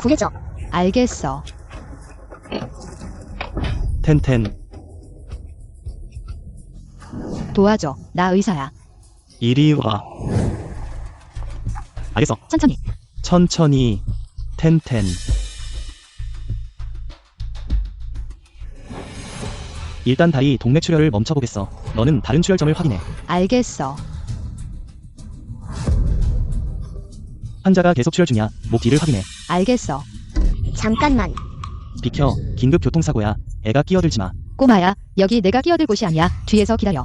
구해줘. 알겠어. 텐텐. 도와줘. 나 의사야. 이리 와. 알겠어. 천천히. 천천히. 텐텐. 일단 다리 동맥 출혈을 멈춰보겠어. 너는 다른 출혈점을 확인해. 알겠어. 환자가 계속 출혈 중이야. 목 뒤를 확인해. 알겠어. 잠깐만. 비켜. 긴급 교통사고야. 애가 끼어들지 마. 꼬마야, 여기 내가 끼어들 곳이 아니야. 뒤에서 기다려.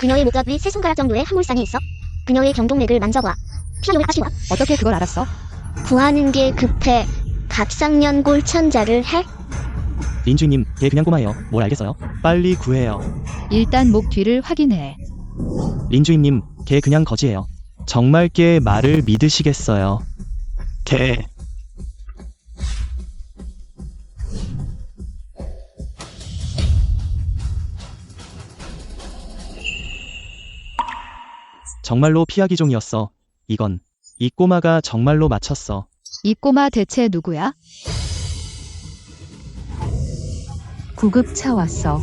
그녀의 목각 위 세 손가락 정도의 항물상이 있어. 그녀의 경동맥을 만져봐. 필요해 하시와. 어떻게 그걸 알았어? 구하는 게 급해. 갑상년 골천자를 해? 린주인님, 걔 그냥 꼬마예요. 뭘 알겠어요? 빨리 구해요. 일단 목 뒤를 확인해. 린주인님, 걔 그냥 거지예요. 정말 걔 말을 믿으시겠어요? 걔. 정말로 피하기종이었어. 이건. 이 꼬마가 정말로 맞췄어. 이 꼬마 대체 누구야? 구급차 왔어.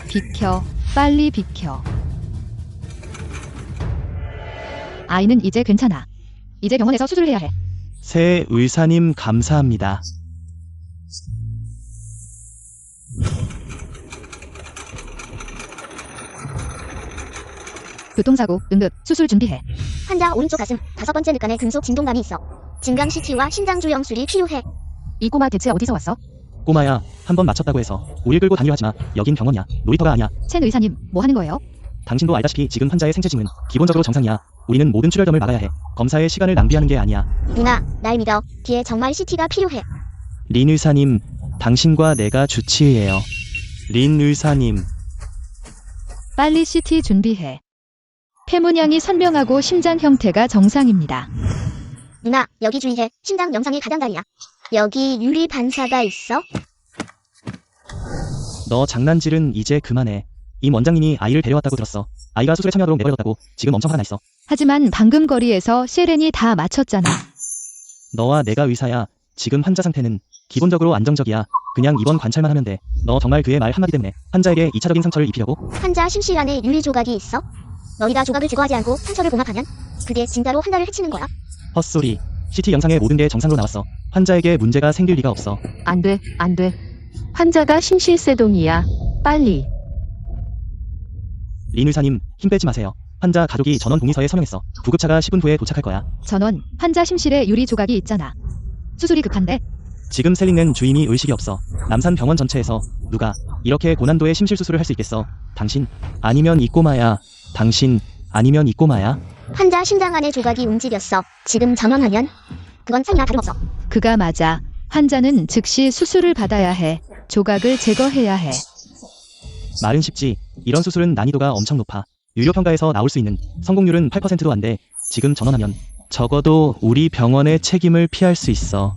비켜. 빨리 비켜. 아이는 이제 괜찮아. 이제 병원에서 수술을 해야 해. 새 의사님 감사합니다. 교통사고, 응급, 수술 준비해. 환자 오른쪽 가슴 5번째 늑간에 금속 진동감이 있어. 증강 CT와 심장주 영술이 필요해. 이 꼬마 대체 어디서 왔어? 꼬마야, 한 번 맞췄다고 해서 우릴 끌고 다니려 하지마. 여긴 병원이야. 놀이터가 아니야. 첸 의사님, 뭐 하는 거예요? 당신도 알다시피 지금 환자의 생체징은 기본적으로 정상이야. 우리는 모든 출혈점을 막아야 해. 검사에 시간을 낭비하는 게 아니야. 누나, 날 믿어. 뒤에 정말 CT가 필요해. 린 의사님, 당신과 내가 주치의예요. 린 의사님. 빨리 CT 준비해. 폐문양이 선명하고 심장 형태가 정상입니다. 누나, 여기 주의해. 심장 영상이 가장다리야. 여기 유리 반사가 있어? 너 장난질은 이제 그만해. 임 원장님이 아이를 데려왔다고 들었어. 아이가 수술에 참여하도록 내버려뒀다고 지금 엄청 화가 나 있어. 하지만 방금 거리에서 세렌이 다 맞췄잖아. 너와 내가 의사야. 지금 환자 상태는 기본적으로 안정적이야. 그냥 입원 관찰만 하면 돼. 너 정말 그의 말 한마디 때문에 환자에게 2차적인 상처를 입히려고? 환자 심실 안에 유리 조각이 있어? 너희가 조각을 제거하지 않고 상처를 봉합하면 그게 진짜로 환자를 해치는 거야. 헛소리. CT 영상에 모든 게 정상으로 나왔어. 환자에게 문제가 생길 리가 없어. 안 돼, 안 돼. 환자가 심실세동이야. 빨리. 린 의사님, 힘 빼지 마세요. 환자 가족이 전원 동의서에 서명했어. 구급차가 10분 후에 도착할 거야. 전원, 환자 심실에 유리 조각이 있잖아. 수술이 급한데? 지금 셀린는 주임이 의식이 없어. 남산 병원 전체에서 누가 이렇게 고난도의 심실 수술을 할 수 있겠어? 당신? 아니면 이 꼬마야? 당신? 아니면 이 꼬마야? 환자 심장 안에 조각이 움직였어. 지금 전원하면 그건 상이나 다름없어. 그가 맞아. 환자는 즉시 수술을 받아야 해. 조각을 제거해야 해. 말은 쉽지. 이런 수술은 난이도가 엄청 높아. 유료평가에서 나올 수 있는 성공률은 8%도 안 돼. 지금 전원하면 적어도 우리 병원의 책임을 피할 수 있어.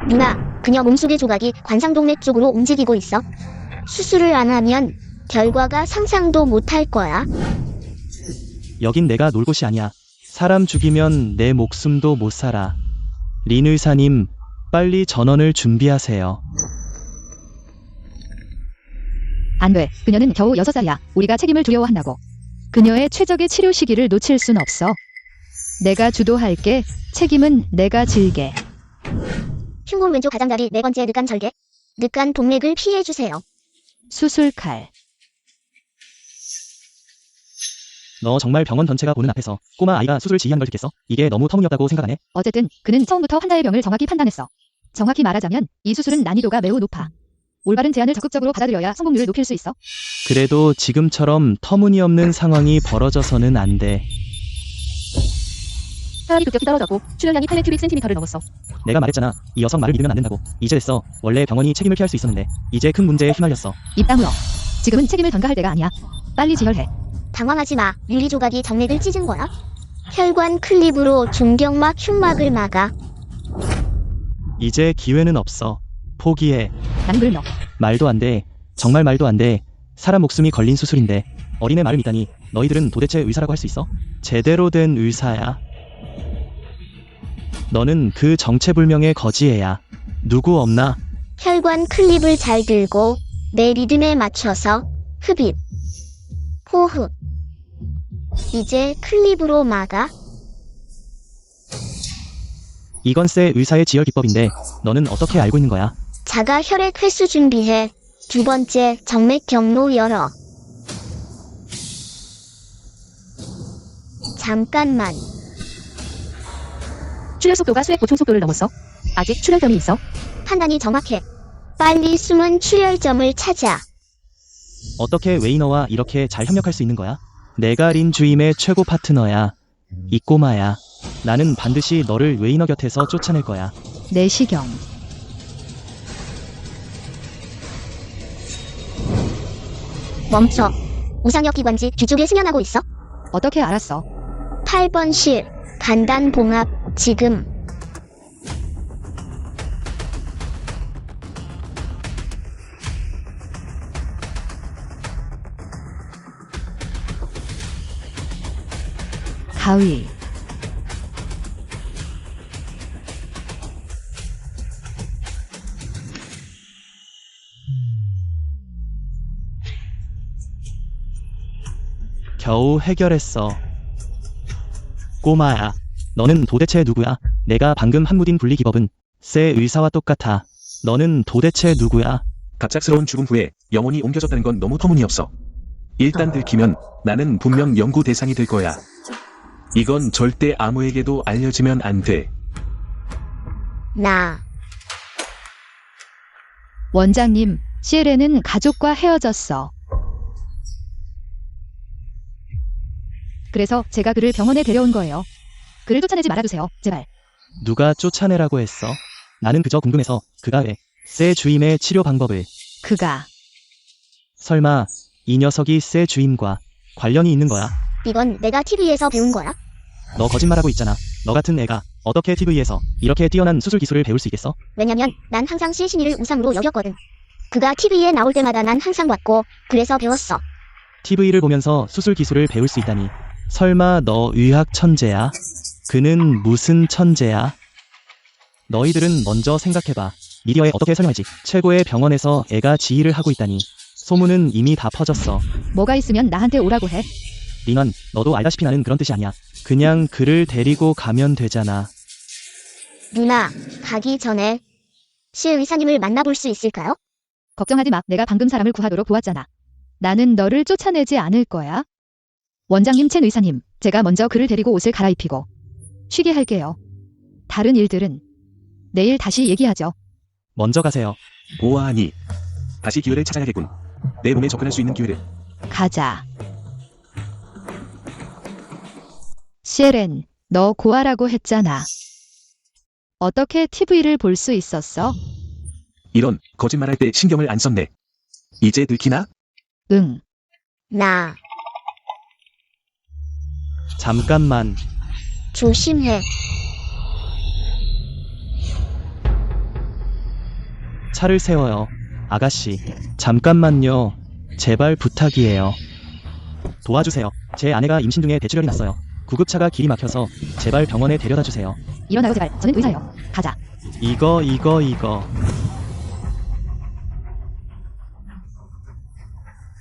누나, 그녀 몸속의 조각이 관상동맥 쪽으로 움직이고 있어. 수술을 안 하면 결과가 상상도 못할 거야. 여긴 내가 놀 곳이 아니야. 사람 죽이면 내 목숨도 못 살아. 린 의사님, 빨리 전원을 준비하세요. 안 돼. 그녀는 겨우 6살이야. 우리가 책임을 두려워한다고. 그녀의 최적의 치료 시기를 놓칠 순 없어. 내가 주도할게. 책임은 내가 질게. 흉골 왼쪽 가장다리 4번째 늑간 절개. 늑간 동맥을 피해주세요. 수술칼. 너 정말 병원 전체가 보는 앞에서 꼬마 아이가 수술 지휘하는 걸 듣겠어? 이게 너무 터무니없다고 생각 안 해? 어쨌든 그는 처음부터 환자의 병을 정확히 판단했어. 정확히 말하자면 이 수술은 난이도가 매우 높아. 올바른 제안을 적극적으로 받아들여야 성공률을 높일 수 있어. 그래도 지금처럼 터무니없는 상황이 벌어져서는 안 돼. 혈압이 급격히 떨어졌고 출혈량이 800큐빅센티미터를 넘었어. 내가 말했잖아. 이 녀석 말을 믿으면 안 된다고. 이제 됐어. 원래 병원이 책임을 피할 수 있었는데 이제 큰 문제에 휘말렸어. 입 다물어. 지금은 책임을 전가할 때가 아니야. 빨리 지혈해. 당황하지 마. 유리 조각이 정맥을 찢은 거야. 혈관 클립으로 중경막 흉막을 막아. 이제 기회는 없어. 포기해. 난 물러. 말도 안 돼. 정말 말도 안 돼. 사람 목숨이 걸린 수술인데 어린애 말을 믿다니. 너희들은 도대체 의사라고 할 수 있어? 제대로 된 의사야. 너는 그 정체불명의 거지애야. 누구 없나? 혈관 클립을 잘 들고 내 리듬에 맞춰서 흡입, 호흡. 이제 클립으로 막아. 이건 새 의사의 지혈 기법인데 너는 어떻게 알고 있는 거야? 자가 혈액 회수 준비해. 두 번째 정맥 경로 열어. 잠깐만. 출혈 속도가 수액 보충 속도를 넘었어. 아직 출혈점이 있어. 판단이 정확해. 빨리 숨은 출혈점을 찾아. 어떻게 웨이너와 이렇게 잘 협력할 수 있는 거야? 내가 린 주임의 최고 파트너야. 이 꼬마야. 나는 반드시 너를 웨이너 곁에서 쫓아낼 거야. 내시경. 멈춰. 우상혁 기관지 뒤쪽에 승연하고 있어. 어떻게 알았어? 8번 실. 간단 봉합. 지금. 가위. 겨우 해결했어. 꼬마야. 너는 도대체 누구야? 내가 방금 한무딘 분리 기법은 새 의사와 똑같아. 너는 도대체 누구야? 갑작스러운 죽음 후에 영혼이 옮겨졌다는 건 너무 터무니없어. 일단 들키면 나는 분명 연구 대상이 될 거야. 이건 절대 아무에게도 알려지면 안 돼. 나. 원장님, 시에렌은 가족과 헤어졌어. 그래서 제가 그를 병원에 데려온 거예요. 그를 쫓아내지 말아주세요. 제발. 누가 쫓아내라고 했어? 나는 그저 궁금해서 그가 왜 새 주임의 치료 방법을 그가. 설마 이 녀석이 새 주임과 관련이 있는 거야? 이건 내가 TV에서 배운 거야? 너 거짓말하고 있잖아. 너 같은 애가 어떻게 TV에서 이렇게 뛰어난 수술 기술을 배울 수 있겠어? 왜냐면 난 항상 실신이를 우상으로 여겼거든. 그가 TV에 나올 때마다 난 항상 봤고 그래서 배웠어. TV를 보면서 수술 기술을 배울 수 있다니. 설마 너 의학 천재야? 그는 무슨 천재야? 너희들은 먼저 생각해봐. 미디어에 어떻게 설명할지. 최고의 병원에서 애가 지휘를 하고 있다니. 소문은 이미 다 퍼졌어. 뭐가 있으면 나한테 오라고 해. 링언, 너도 알다시피 나는 그런 뜻이 아니야. 그냥 그를 데리고 가면 되잖아. 누나, 가기 전에 시 의사님을 만나볼 수 있을까요? 걱정하지 마. 내가 방금 사람을 구하도록 도왔잖아. 나는 너를 쫓아내지 않을 거야. 원장님 첸 의사님, 제가 먼저 그를 데리고 옷을 갈아입히고 쉬게 할게요. 다른 일들은 내일 다시 얘기하죠. 먼저 가세요. 보아하니 다시 기회를 찾아야겠군. 내 몸에 접근할 수 있는 기회를. 가자. 시에렌, 너 고아라고 했잖아. 어떻게 TV를 볼 수 있었어? 이런 거짓말할 때 신경을 안 썼네. 이제 들키나? 응. 나. 잠깐만. 조심해. 차를 세워요. 아가씨. 잠깐만요. 제발 부탁이에요. 도와주세요. 제 아내가 임신 중에 뇌출혈이 났어요. 구급차가 길이 막혀서 제발 병원에 데려다 주세요. 일어나요 제발. 저는 의사예요. 가자. 이거.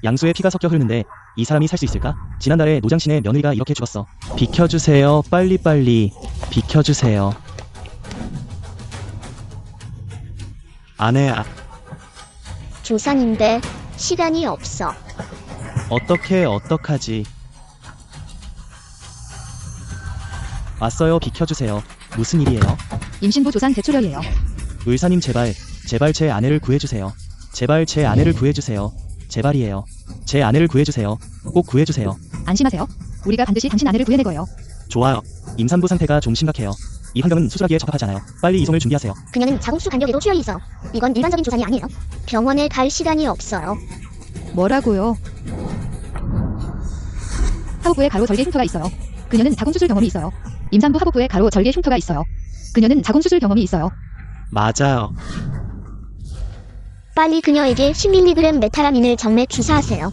양수에 피가 섞여 흐르는데 이 사람이 살 수 있을까? 지난달에 노장신의 며느리가 이렇게 죽었어. 비켜주세요. 빨리. 비켜주세요. 아내야. 조상인데 시간이 없어. 어떡하지? 왔어요. 비켜주세요. 무슨 일이에요? 임신부 조산 대출혈이에요. 의사님 제발 제 아내를 구해주세요. 제발 제 아내를 구해주세요. 제발이에요. 제 아내를 구해주세요. 꼭 구해주세요. 안심하세요. 우리가 반드시 당신 아내를 구해낼 거예요. 좋아요. 임산부 상태가 좀 심각해요. 이 환경은 수술하기에 적합하지 않아요. 빨리 이송을 준비하세요. 그녀는 자궁수 간격에도 출혈이 있어. 이건 일반적인 조산이 아니에요. 병원에 갈 시간이 없어요. 뭐라고요? 하부부에 가로 절개 흉터가 있어요. 그녀는 자궁수술 경험이 있어요. 임산부 하부부에 가로 절개 흉터가 있어요. 그녀는 자궁수술 경험이 있어요. 맞아요. 빨리 그녀에게 10mg 메타라민을 정맥 주사하세요.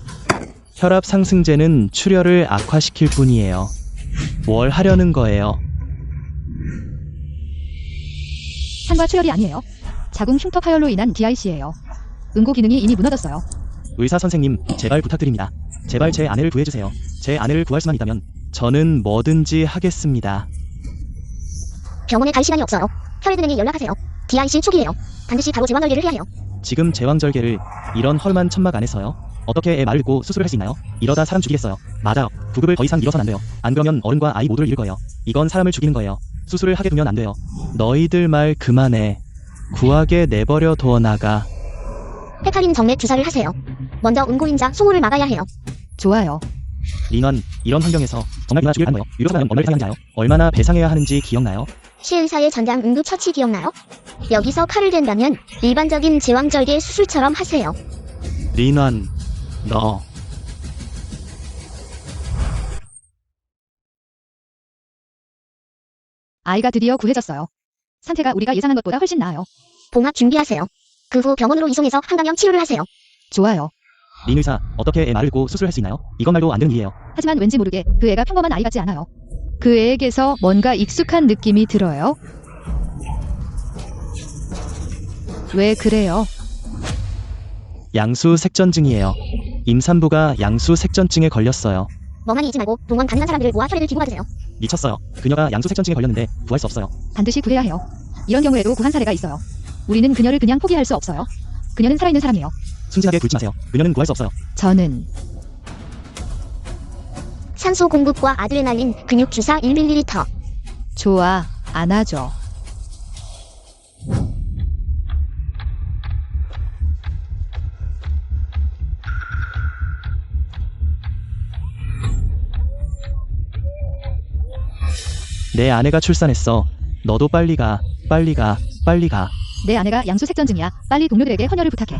혈압 상승제는 출혈을 악화시킬 뿐이에요. 뭘 하려는 거예요? 산과 출혈이 아니에요. 자궁 흉터 파열로 인한 DIC예요. 응고 기능이 이미 무너졌어요. 의사 선생님, 제발 부탁드립니다. 제발 제 아내를 구해주세요. 제 아내를 구할 수만 있다면 저는 뭐든지 하겠습니다. 병원에 갈 시간이 없어요. 혈액은행에 연락하세요. DIC 초기예요. 반드시 바로 제왕절개를 해야 해요. 지금 제왕절개를 이런 헐만 천막 안에서요? 어떻게 애 말을 읽고 수술을 할 수 있나요? 이러다 사람 죽이겠어요. 맞아요. 구급을 더 이상 미뤄선 안 돼요. 안 그러면 어른과 아이 모두를 잃을 거예요. 이건 사람을 죽이는 거예요. 수술을 하게 두면 안 돼요. 너희들 말 그만해. 구하게 내버려 두어 나가. 헤파린 정맥 주사를 하세요. 먼저 응고인자 송호를 막아야 해요. 좋아요. 린원, 이런 환경에서 정말 누나 죽일 한 거예요. 유료사는 얼마나 상한지 알아요? 얼마나 배상해야 하는지 기억나요? 시의사의 전장 응급처치 기억나요? 여기서 칼을 댄다면 일반적인 제왕절개 수술처럼 하세요. 린원, 너 아이가 드디어 구해졌어요. 상태가 우리가 예상한 것보다 훨씬 나아요. 봉합 준비하세요. 그 후 병원으로 이송해서 항감염 치료를 하세요. 좋아요. 린 의사, 어떻게 애 말을 읽고 수술할 수 있나요? 이건 말도 안 되는 일이에요. 하지만 왠지 모르게 그 애가 평범한 아이 같지 않아요. 그 애에게서 뭔가 익숙한 느낌이 들어요. 왜 그래요? 양수색전증이에요. 임산부가 양수색전증에 걸렸어요. 멍하니 있지 말고 동원 가능한 사람들을 모아 혈액을 기부가 주세요. 미쳤어요. 그녀가 양수색전증에 걸렸는데 구할 수 없어요. 반드시 구해야 해요. 이런 경우에도 구한 사례가 있어요. 우리는 그녀를 그냥 포기할 수 없어요. 그녀는 살아있는 사람이에요. 순진하게 굴지 마세요. 그녀는 구할 수 없어요. 저는 산소 공급과 아드레날린 근육 주사 1ml. 좋아, 안아줘. 내 아내가 출산했어. 너도 빨리 가, 빨리 가, 빨리 가. 내 아내가 양수색전증이야. 빨리 동료들에게 헌혈을 부탁해.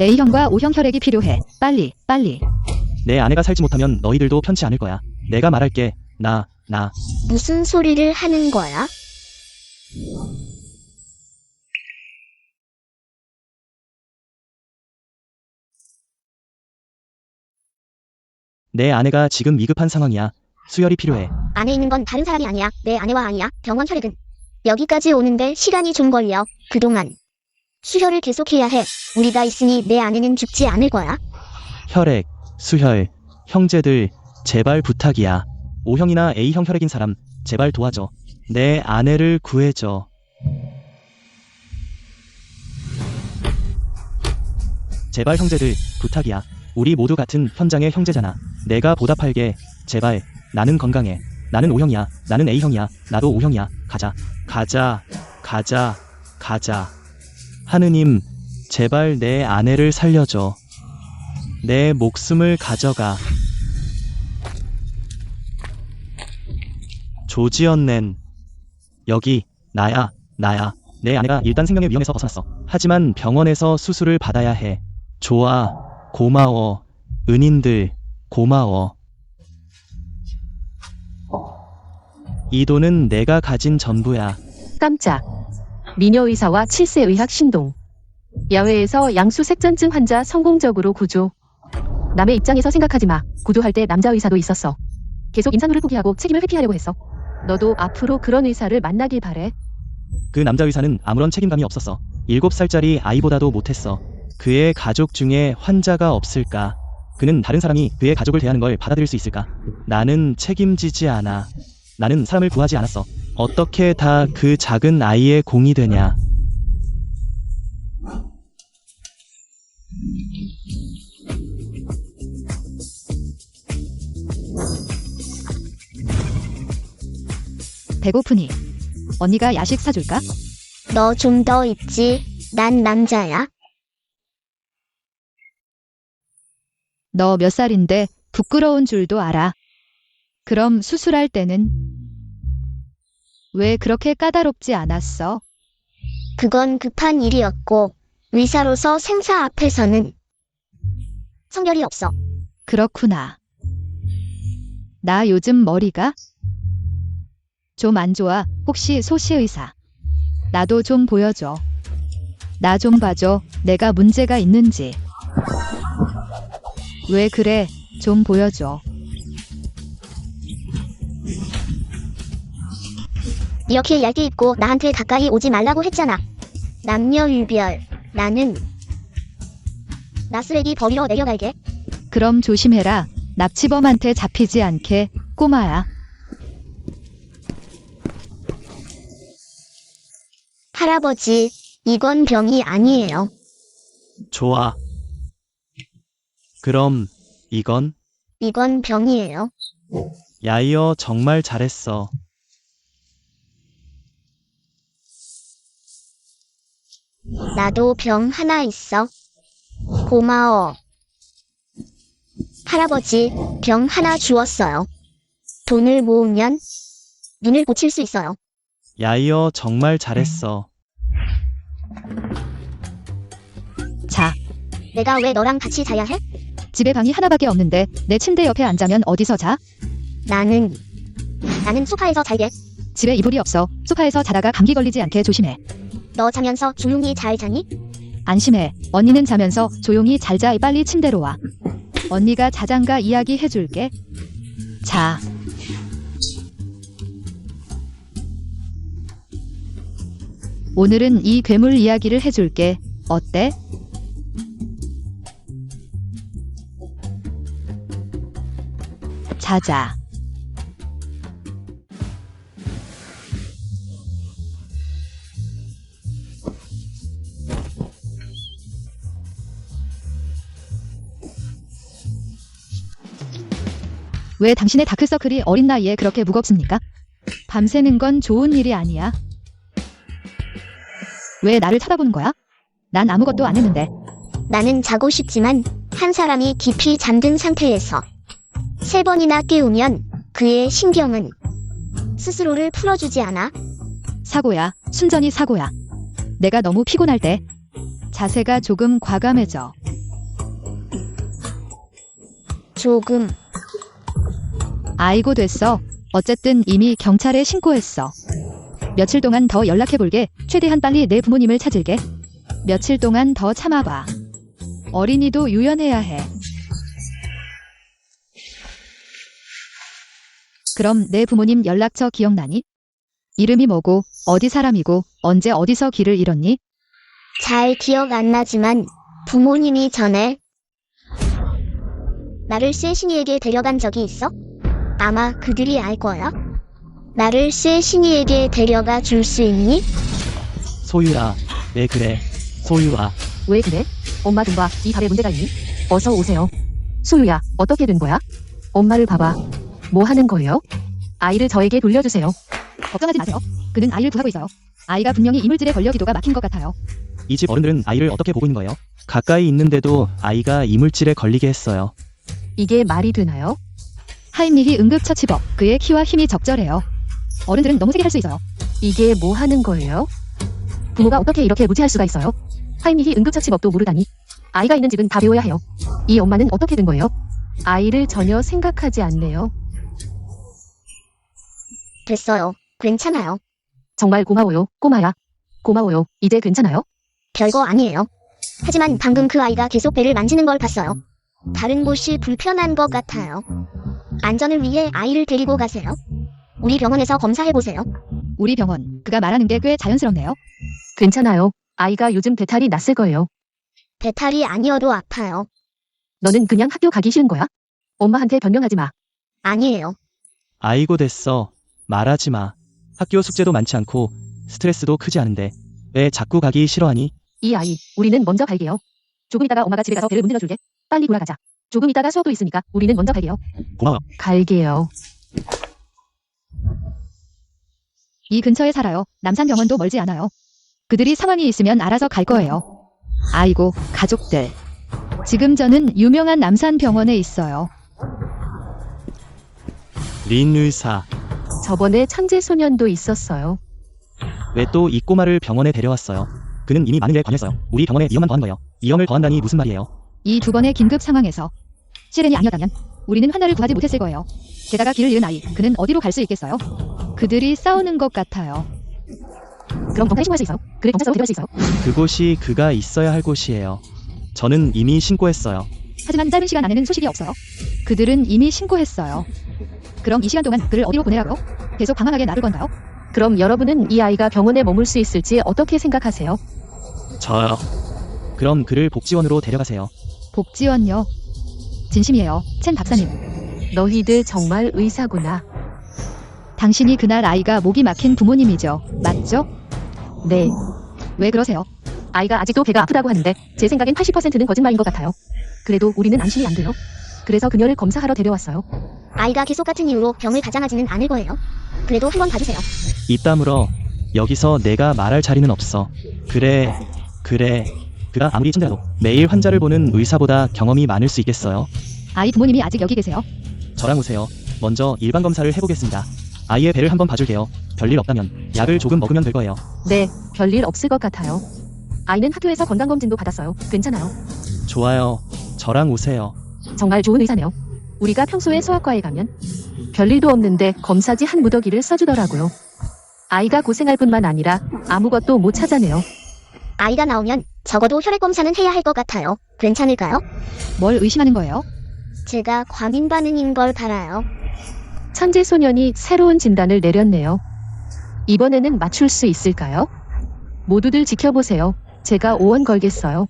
A형과 O형 혈액이 필요해. 빨리, 빨리. 내 아내가 살지 못하면 너희들도 편치 않을 거야. 내가 말할게. 나. 무슨 소리를 하는 거야? 내 아내가 지금 위급한 상황이야. 수혈이 필요해. 안에 있는 건 다른 사람이 아니야. 내 아내와 아이야. 병원 혈액은. 여기까지 오는데 시간이 좀 걸려. 그동안 수혈을 계속해야 해. 우리가 있으니 내 아내는 죽지 않을 거야. 혈액, 수혈, 형제들, 제발 부탁이야. O형이나 A형 혈액인 사람, 제발 도와줘. 내 아내를 구해줘. 제발 형제들, 부탁이야. 우리 모두 같은 현장의 형제잖아. 내가 보답할게. 제발. 나는 건강해. 나는 O형이야. 나는 A형이야. 나도 O형이야. 가자. 가자. 가자. 가자. 하느님, 제발 내 아내를 살려줘. 내 목숨을 가져가. 조지언넨. 여기, 나야. 내 아내가 일단 생명의 위험에서 벗어났어. 하지만 병원에서 수술을 받아야 해. 좋아. 고마워. 은인들, 고마워. 이 돈은 내가 가진 전부야. 깜짝. 미녀 의사와 7세 의학 신동. 야외에서 양수색전증 환자 성공적으로 구조. 남의 입장에서 생각하지 마. 구조할 때 남자 의사도 있었어. 계속 임산부를 포기하고 책임을 회피하려고 했어. 너도 앞으로 그런 의사를 만나길 바래. 그 남자 의사는 아무런 책임감이 없었어. 7살짜리 아이보다도 못했어. 그의 가족 중에 환자가 없을까? 그는 다른 사람이 그의 가족을 대하는 걸 받아들일 수 있을까? 나는 책임지지 않아. 나는 사람을 구하지 않았어. 어떻게 다 그 작은 아이의 공이 되냐? 배고프니. 언니가 야식 사줄까? 너 좀 더 있지. 난 남자야. 너 몇 살인데 부끄러운 줄도 알아. 그럼 수술할 때는 왜 그렇게 까다롭지 않았어? 그건 급한 일이었고 의사로서 생사 앞에서는 성별이 없어. 그렇구나. 나 요즘 머리가 좀 안 좋아. 혹시 소시 의사. 나도 좀 보여줘. 나 좀 봐줘. 내가 문제가 있는지. 왜 그래? 좀 보여줘. 이렇게 얇게 입고 나한테 가까이 오지 말라고 했잖아. 남녀유별. 나는 나 쓰레기 버리러 내려갈게. 그럼 조심해라. 납치범한테 잡히지 않게, 꼬마야. 할아버지, 이건 병이 아니에요. 좋아. 그럼 이건? 이건 병이에요. 야이어 정말 잘했어. 나도 병 하나 있어. 고마워. 할아버지, 병 하나 주었어요. 돈을 모으면 눈을 고칠 수 있어요. 야이어 정말 잘했어. 자, 내가 왜 너랑 같이 자야 해? 집에 방이 하나밖에 없는데 내 침대 옆에 앉자면 어디서 자? 나는 소파에서 잘게. 집에 이불이 없어. 소파에서 자다가 감기 걸리지 않게 조심해. 너 자면서 조용히 잘 자니? 안심해. 언니는 자면서 조용히 잘 자. 빨리 침대로 와. 언니가 자장가 이야기 해줄게. 자. 오늘은 이 괴물 이야기를 해줄게. 어때? 자자. 왜 당신의 다크서클이 어린 나이에 그렇게 무겁습니까? 밤새는 건 좋은 일이 아니야. 왜 나를 쳐다보는 거야? 난 아무것도 안 했는데. 나는 자고 싶지만 한 사람이 깊이 잠든 상태에서 3번이나 깨우면 그의 신경은 스스로를 풀어주지 않아. 사고야. 순전히 사고야. 내가 너무 피곤할 때 자세가 조금 과감해져. 조금. 아이고 됐어. 어쨌든 이미 경찰에 신고했어. 며칠 동안 더 연락해볼게. 최대한 빨리 내 부모님을 찾을게. 며칠 동안 더 참아봐. 어린이도 유연해야 해. 그럼 내 부모님 연락처 기억나니? 이름이 뭐고 어디 사람이고 언제 어디서 길을 잃었니? 잘 기억 안 나지만 부모님이 전에 나를 쇠신이에게 데려간 적이 있어? 아마 그들이 알 거야. 나를 쇠신이에게 데려가 줄 수 있니? 소유야. 네 그래. 소유아. 왜 그래? 엄마 좀 봐. 이 답에 문제가 있니? 어서 오세요. 소유야, 어떻게 된 거야? 엄마를 봐봐. 뭐 하는 거예요? 아이를 저에게 돌려주세요. 걱정하지 마세요. 그는 아이를 구하고 있어요. 아이가 분명히 이물질에 걸려 기도가 막힌 것 같아요. 이 집 어른들은 아이를 어떻게 보고 있는 거예요? 가까이 있는데도 아이가 이물질에 걸리게 했어요. 이게 말이 되나요? 하임리히 응급처치법. 그의 키와 힘이 적절해요. 어른들은 너무 세게 할 수 있어요. 이게 뭐 하는 거예요? 부모가 어떻게 이렇게 무지할 수가 있어요? 하임리히 응급처치법도 모르다니. 아이가 있는 집은 다 배워야 해요. 이 엄마는 어떻게 된 거예요? 아이를 전혀 생각하지 않네요. 됐어요. 괜찮아요. 정말 고마워요, 꼬마야. 고마워요. 이제 괜찮아요? 별거 아니에요. 하지만 방금 그 아이가 계속 배를 만지는 걸 봤어요. 다른 곳이 불편한 것 같아요. 안전을 위해 아이를 데리고 가세요. 우리 병원에서 검사해보세요. 우리 병원. 그가 말하는 게 꽤 자연스럽네요. 괜찮아요. 아이가 요즘 배탈이 났을 거예요. 배탈이 아니어도 아파요. 너는 그냥 학교 가기 싫은 거야? 엄마한테 변명하지 마. 아니에요. 아이고 됐어. 말하지 마. 학교 숙제도 많지 않고 스트레스도 크지 않은데 왜 자꾸 가기 싫어하니? 이 아이, 우리는 먼저 갈게요. 조금 있다가 엄마가 집에 가서 배를 문질러 줄게. 빨리 돌아가자. 조금 있다가 수업도 있으니까 우리는 먼저 갈게요. 고마워. 갈게요. 이 근처에 살아요. 남산병원도 멀지 않아요. 그들이 상황이 있으면 알아서 갈 거예요. 아이고, 가족들. 지금 저는 유명한 남산병원에 있어요. 린 의사. 저번에 천재소년도 있었어요. 왜 또 이 꼬마를 병원에 데려왔어요? 그는 이미 많은 일 관여했어요. 우리 병원에 위험만 더한 거예요. 위험을 더한다니 무슨 말이에요? 이 두 번의 긴급 상황에서 시렌이 아니었다면 우리는 하나를 구하지 못했을 거예요. 게다가 길을 잃은 아이, 그는 어디로 갈 수 있겠어요? 그들이 싸우는 것 같아요. 그럼 경찰에 신고할 수 있어요? 그래, 경찰서로 데려갈 수 있어요? 그곳이 그가 있어야 할 곳이에요. 저는 이미 신고했어요. 하지만 짧은 시간 안에는 소식이 없어요. 그들은 이미 신고했어요. 그럼 이 시간 동안 그를 어디로 보내라고? 계속 방황하게 놔둘 건가요? 그럼 여러분은 이 아이가 병원에 머물 수 있을지 어떻게 생각하세요? 저요. 그럼 그를 복지원으로 데려가세요. 복지원요. 진심이에요, 첸 박사님. 너희들 정말 의사구나. 당신이 그날 아이가 목이 막힌 부모님이죠. 맞죠? 네. 왜 그러세요? 아이가 아직도 배가 아프다고 하는데 제 생각엔 80%는 거짓말인 것 같아요. 그래도 우리는 안심이 안 돼요. 그래서 그녀를 검사하러 데려왔어요. 아이가 계속 같은 이유로 병을 가장하지는 않을 거예요. 그래도 한번 봐주세요. 입 다물어. 여기서 내가 말할 자리는 없어. 그래. 그가 아무리 천재라도 매일 환자를 보는 의사보다 경험이 많을 수 있겠어요. 아이 부모님이 아직 여기 계세요? 저랑 오세요. 먼저 일반 검사를 해보겠습니다. 아이의 배를 한번 봐줄게요. 별일 없다면 약을 조금 먹으면 될 거예요. 네, 별일 없을 것 같아요. 아이는 학교에서 건강검진도 받았어요. 괜찮아요. 좋아요. 저랑 오세요. 정말 좋은 의사네요. 우리가 평소에 소아과에 가면 별일도 없는데 검사지 한 무더기를 써주더라고요. 아이가 고생할 뿐만 아니라 아무것도 못 찾아내요. 아이가 나오면 적어도 혈액 검사는 해야 할 것 같아요. 괜찮을까요? 뭘 의심하는 거예요? 제가 과민 반응인 걸 바라요. 천재 소년이 새로운 진단을 내렸네요. 이번에는 맞출 수 있을까요? 모두들 지켜보세요. 제가 5원 걸겠어요.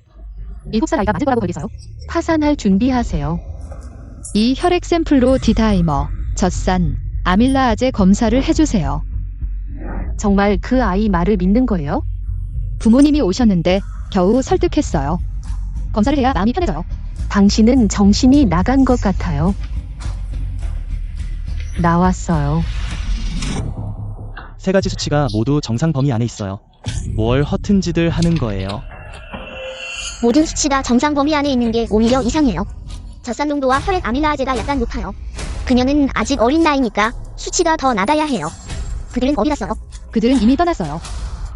7살 아이가 맞을 거라고 걸리세요. 파산할 준비하세요. 이 혈액 샘플로 디다이머, 젖산, 아밀라아제 검사를 해주세요. 정말 그 아이 말을 믿는 거예요? 부모님이 오셨는데 겨우 설득했어요. 검사를 해야 마음이 편해져요. 당신은 정신이 나간 것 같아요. 나왔어요. 세 가지 수치가 모두 정상 범위 안에 있어요. 뭘 허튼 짓을 하는 거예요? 모든 수치가 정상 범위 안에 있는 게 오히려 이상해요. 젖산 농도와 혈액 아밀라아제가 약간 높아요. 그녀는 아직 어린 나이니까 수치가 더 낮아야 해요. 그들은 어디 갔어요? 그들은 이미 떠났어요.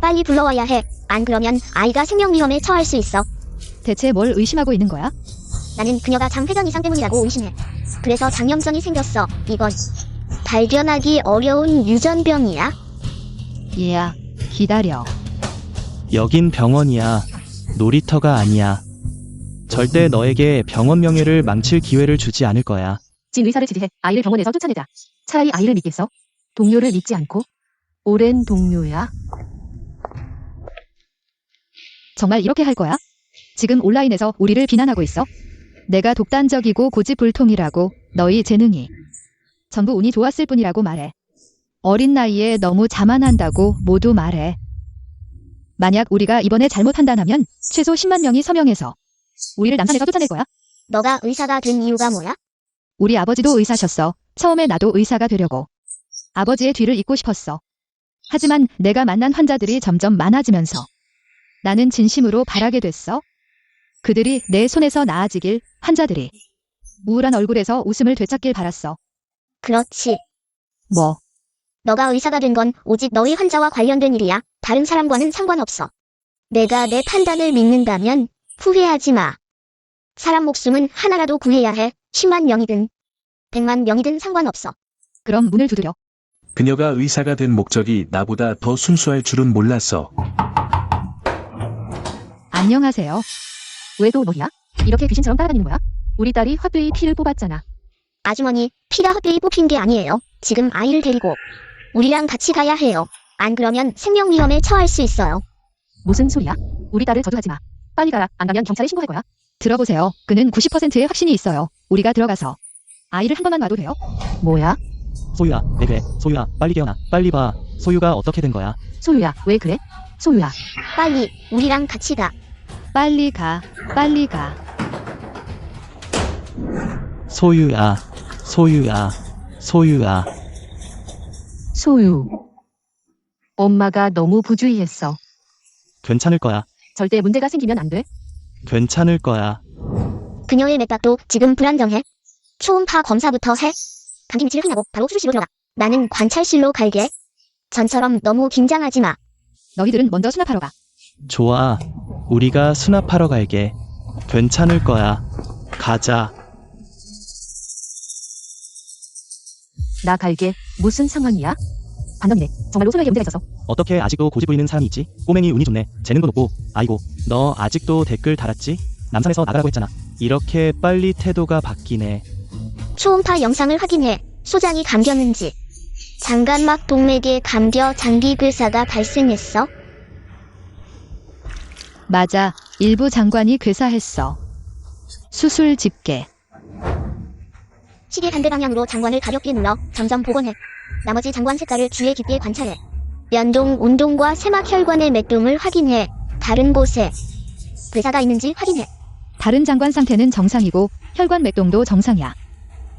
빨리 불러와야 해. 안 그러면 아이가 생명 위험에 처할 수 있어. 대체 뭘 의심하고 있는 거야? 나는 그녀가 장폐전 이상 때문이라고 의심해. 그래서 장염성이 생겼어. 이건 발견하기 어려운 유전병이야. 얘야, 기다려. 여긴 병원이야. 놀이터가 아니야. 절대 너에게 병원 명예를 망칠 기회를 주지 않을 거야. 진 의사를 지지해. 아이를 병원에서 쫓아내자. 차라리 아이를 믿겠어? 동료를 믿지 않고? 오랜 동료야? 정말 이렇게 할 거야? 지금 온라인에서 우리를 비난하고 있어? 내가 독단적이고 고집불통이라고, 너희 재능이 전부 운이 좋았을 뿐이라고 말해. 어린 나이에 너무 자만한다고 모두 말해. 만약 우리가 이번에 잘못 판단하면 최소 10만 명이 서명해서 우리를 남산에서 쫓아낼 거야. 너가 의사가 된 이유가 뭐야? 우리 아버지도 의사셨어. 처음에 나도 의사가 되려고. 아버지의 뒤를 잇고 싶었어. 하지만 내가 만난 환자들이 점점 많아지면서 나는 진심으로 바라게 됐어. 그들이 내 손에서 나아지길, 환자들이 우울한 얼굴에서 웃음을 되찾길 바랐어. 그렇지. 뭐, 너가 의사가 된 건 오직 너희 환자와 관련된 일이야. 다른 사람과는 상관없어. 내가 내 판단을 믿는다면 후회하지 마. 사람 목숨은 하나라도 구해야 해. 10만 명이든 100만 명이든 상관없어. 그럼 문을 두드려. 그녀가 의사가 된 목적이 나보다 더 순수할 줄은 몰랐어. 안녕하세요. 왜 또 너야? 이렇게 귀신처럼 따라다니는 거야? 우리 딸이 헛되이 피를 뽑았잖아. 아주머니, 피가 헛되이 뽑힌 게 아니에요. 지금 아이를 데리고 우리랑 같이 가야 해요. 안 그러면 생명 위험에 처할 수 있어요. 무슨 소리야? 우리 딸을 저주하지 마. 빨리 가라. 안 가면 경찰에 신고할 거야. 들어보세요. 그는 90%의 확신이 있어요. 우리가 들어가서 아이를 한 번만 봐도 돼요? 뭐야? 소유야, 왜 그래? 소유야, 빨리 깨어나. 빨리 봐. 소유가 어떻게 된 거야? 소유야, 왜 그래? 소유야. 빨리 우리랑 같이 가. 빨리 가, 빨리 가. 소유야, 소유야, 소유야. 소유. 엄마가 너무 부주의했어. 괜찮을 거야. 절대 문제가 생기면 안 돼. 괜찮을 거야. 그녀의 맥박도 지금 불안정해. 초음파 검사부터 해. 당신 위치를 확인하고 바로 수술실로 들어가. 나는 관찰실로 갈게. 전처럼 너무 긴장하지 마. 너희들은 먼저 수납하러 가. 좋아. 우리가 수납하러 갈게. 괜찮을 거야. 가자. 나 갈게. 무슨 상황이야? 반전이네. 정말로 소유에게 문제가 있어서. 어떻게 아직도 고집 부리는 사람이 있지? 꼬맹이 운이 좋네. 재능도 높고. 아이고, 너 아직도 댓글 달았지? 남산에서 나가라고 했잖아. 이렇게 빨리 태도가 바뀌네. 초음파 영상을 확인해. 소장이 감겼는지. 장간막 동맥에 감겨 장기괴사가 발생했어. 맞아. 일부 장관이 괴사했어. 수술 집게. 시계 반대 방향으로 장관을 가볍게 눌러 점점 복원해. 나머지 장관 색깔을 주의 깊게 관찰해. 연동, 운동과 세막 혈관의 맥동을 확인해. 다른 곳에 괴사가 있는지 확인해. 다른 장관 상태는 정상이고 혈관 맥동도 정상이야.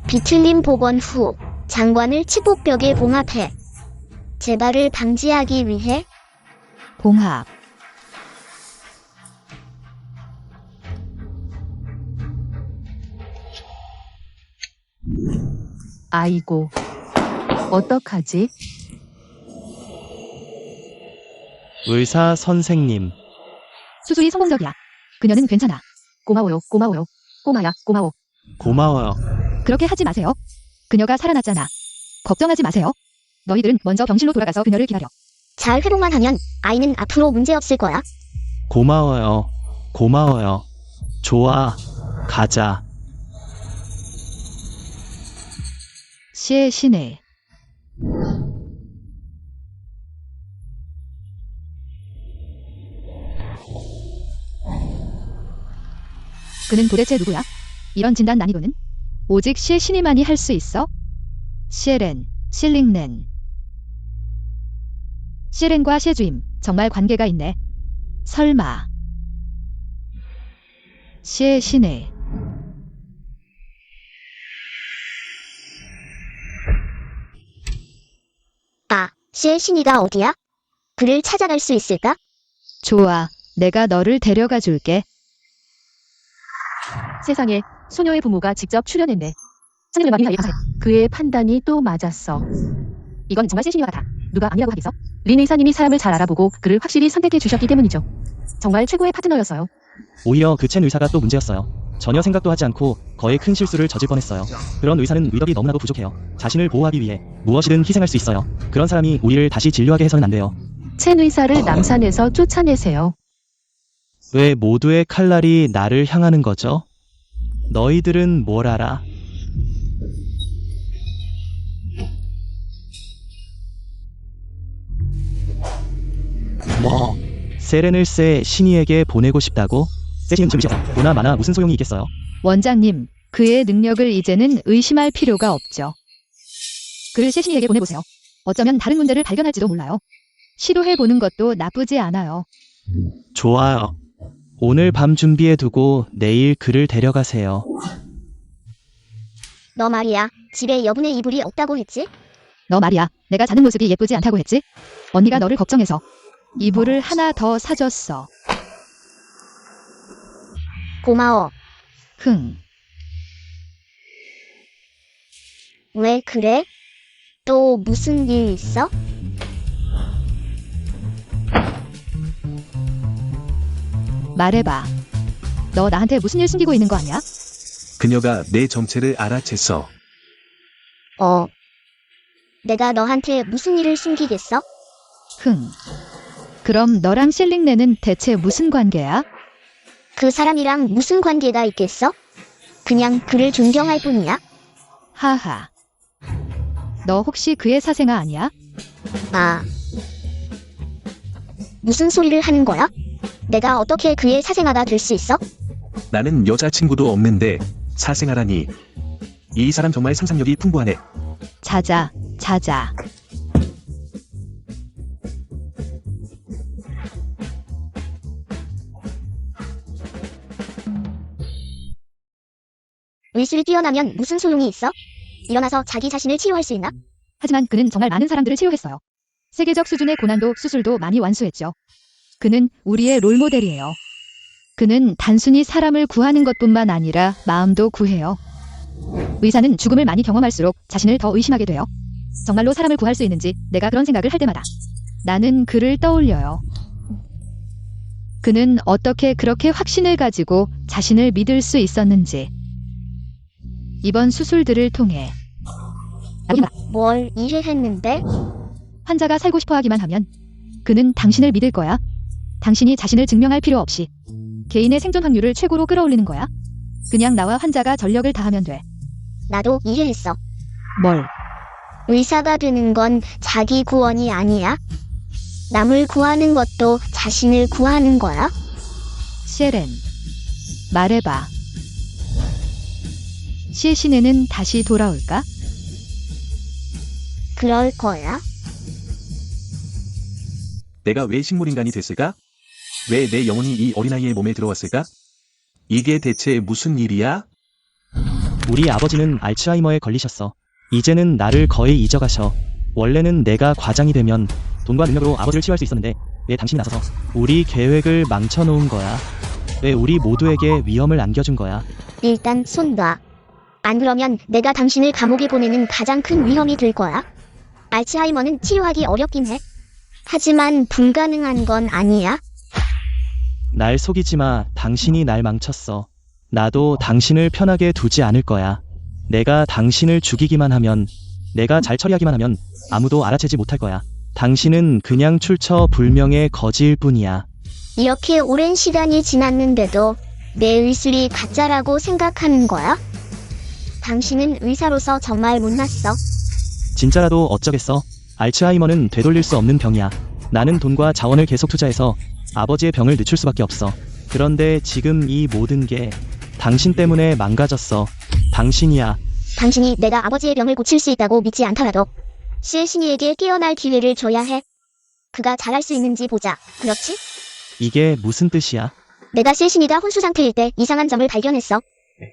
비틀림 복원 후 장관을 치포벽에 봉합해. 재발을 방지하기 위해 봉합. 아이고. 어떡하지? 의사 선생님. 수술이 성공적이야. 그녀는 괜찮아. 고마워요. 고마워요. 꼬마야, 고마워. 고마워요. 그렇게 하지 마세요. 그녀가 살아났잖아. 걱정하지 마세요. 너희들은 먼저 병실로 돌아가서 그녀를 기다려. 잘 회복만 하면 아이는 앞으로 문제 없을 거야. 고마워요. 고마워요. 좋아. 가자. 시의 신의. 그는 도대체 누구야? 이런 진단 난이도는? 오직 시의 신이만이 할 수 있어? 시에렌, 실링렌. 시에렌과 시의 주임, 정말 관계가 있네. 설마. 시의 신의. 아, 시의 신이가 어디야? 그를 찾아갈 수 있을까? 좋아, 내가 너를 데려가 줄게. 세상에, 소녀의 부모가 직접 출연했네. 하늘의 음악이 감사해. 그의 판단이 또 맞았어. 이건 정말 신이와 같아. 누가 아니라고 하겠어? 린 의사님이 사람을 잘 알아보고 그를 확실히 선택해 주셨기 때문이죠. 정말 최고의 파트너였어요. 오히려 그 첸 의사가 또 문제였어요. 전혀 생각도 하지 않고 거의 큰 실수를 저질 뻔했어요. 그런 의사는 의덕이 너무나도 부족해요. 자신을 보호하기 위해 무엇이든 희생할 수 있어요. 그런 사람이 우리를 다시 진료하게 해서는 안 돼요. 첸 의사를 남산에서 쫓아내세요. 왜 모두의 칼날이 나를 향하는 거죠? 너희들은 뭘 알아? 뭐? 세렌을 세 신이에게 보내고 싶다고? 세신은 지금 보나 마나 무슨 소용이 있겠어요? 원장님, 그의 능력을 이제는 의심할 필요가 없죠. 그를 시신이에게 보내보세요. 어쩌면 다른 문제를 발견할지도 몰라요. 시도해보는 것도 나쁘지 않아요. 좋아요. 오늘 밤 준비해두고 내일 그를 데려가세요. 너 말이야. 집에 여분의 이불이 없다고 했지? 너 말이야, 내가 자는 모습이 예쁘지 않다고 했지? 언니가 너를 걱정해서 이불을 하나 더 사줬어. 고마워. 흥. 왜 그래? 또 무슨 일 있어? 말해봐. 너 나한테 무슨 일 숨기고 있는 거 아니야? 그녀가 내 정체를 알아챘어. 내가 너한테 무슨 일을 숨기겠어? 흥. 그럼 너랑 실링네는 대체 무슨 관계야? 그 사람이랑 무슨 관계가 있겠어? 그냥 그를 존경할 뿐이야? 하하. 너 혹시 그의 사생아 아니야? 아. 무슨 소리를 하는 거야? 내가 어떻게 그의 사생아가 될 수 있어? 나는 여자친구도 없는데 사생아라니. 이 사람 정말 상상력이 풍부하네. 자자, 자자. 의술이 뛰어나면 무슨 소용이 있어? 일어나서 자기 자신을 치료할 수 있나? 하지만 그는 정말 많은 사람들을 치료했어요. 세계적 수준의 고난도 수술도 많이 완수했죠. 그는 우리의 롤모델이에요. 그는 단순히 사람을 구하는 것뿐만 아니라 마음도 구해요. 의사는 죽음을 많이 경험할수록 자신을 더 의심하게 돼요. 정말로 사람을 구할 수 있는지 내가 그런 생각을 할 때마다 나는 그를 떠올려요. 그는 어떻게 그렇게 확신을 가지고 자신을 믿을 수 있었는지. 이번 수술들을 통해 뭘 이해했는데? 환자가 살고 싶어 하기만 하면 그는 당신을 믿을 거야. 당신이 자신을 증명할 필요 없이 개인의 생존 확률을 최고로 끌어올리는 거야. 그냥 나와 환자가 전력을 다하면 돼. 나도 이해했어. 뭘? 의사가 되는 건 자기 구원이 아니야? 남을 구하는 것도 자신을 구하는 거야? 셰렌, 말해봐. 시신에는 다시 돌아올까? 그럴 거야? 내가 왜 식물인간이 됐을까? 왜 내 영혼이 이 어린아이의 몸에 들어왔을까? 이게 대체 무슨 일이야? 우리 아버지는 알츠하이머에 걸리셨어. 이제는 나를 거의 잊어가셔. 원래는 내가 과장이 되면 돈과 능력으로 아버지를 치유할 수 있었는데 왜 당신이 나서서 우리 계획을 망쳐놓은 거야? 왜 우리 모두에게 위험을 안겨준 거야? 일단 손 놔. 안 그러면 내가 당신을 감옥에 보내는 가장 큰 위험이 될 거야. 알츠하이머는 치료하기 어렵긴 해. 하지만 불가능한 건 아니야. 날 속이지 마. 당신이 날 망쳤어. 나도 당신을 편하게 두지 않을 거야. 내가 당신을 죽이기만 하면, 내가 잘 처리하기만 하면 아무도 알아채지 못할 거야. 당신은 그냥 출처불명의 거지일 뿐이야. 이렇게 오랜 시간이 지났는데도 내 의술이 가짜라고 생각하는 거야? 당신은 의사로서 정말 못났어. 진짜라도 어쩌겠어. 알츠하이머는 되돌릴 수 없는 병이야. 나는 돈과 자원을 계속 투자해서 아버지의 병을 늦출 수밖에 없어. 그런데 지금 이 모든 게 당신 때문에 망가졌어. 당신이야. 당신이 내가 아버지의 병을 고칠 수 있다고 믿지 않더라도 시신이에게 깨어날 기회를 줘야 해. 그가 잘할 수 있는지 보자. 그렇지? 이게 무슨 뜻이야? 내가 시신이가 혼수 상태일 때 이상한 점을 발견했어.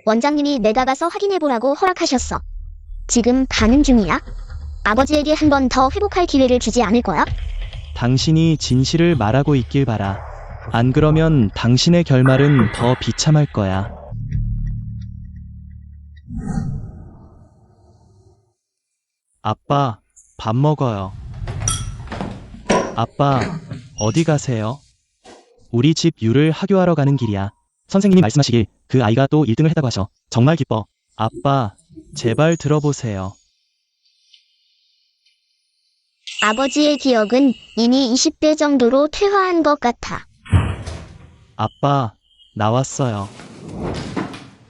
원장님이 내가 가서 확인해보라고 허락하셨어. 지금 가는 중이야. 아버지에게 한 번 더 회복할 기회를 주지 않을 거야? 당신이 진실을 말하고 있길 바라. 안 그러면 당신의 결말은 더 비참할 거야. 아빠, 밥 먹어요. 아빠, 어디 가세요? 우리 집 유를 하교하러 가는 길이야. 선생님이 말씀하시길 그 아이가 또 1등을 했다고 하셔. 정말 기뻐. 아빠, 제발 들어보세요. 아버지의 기억은 이미 20대 정도로 퇴화한 것 같아. 아빠, 나왔어요.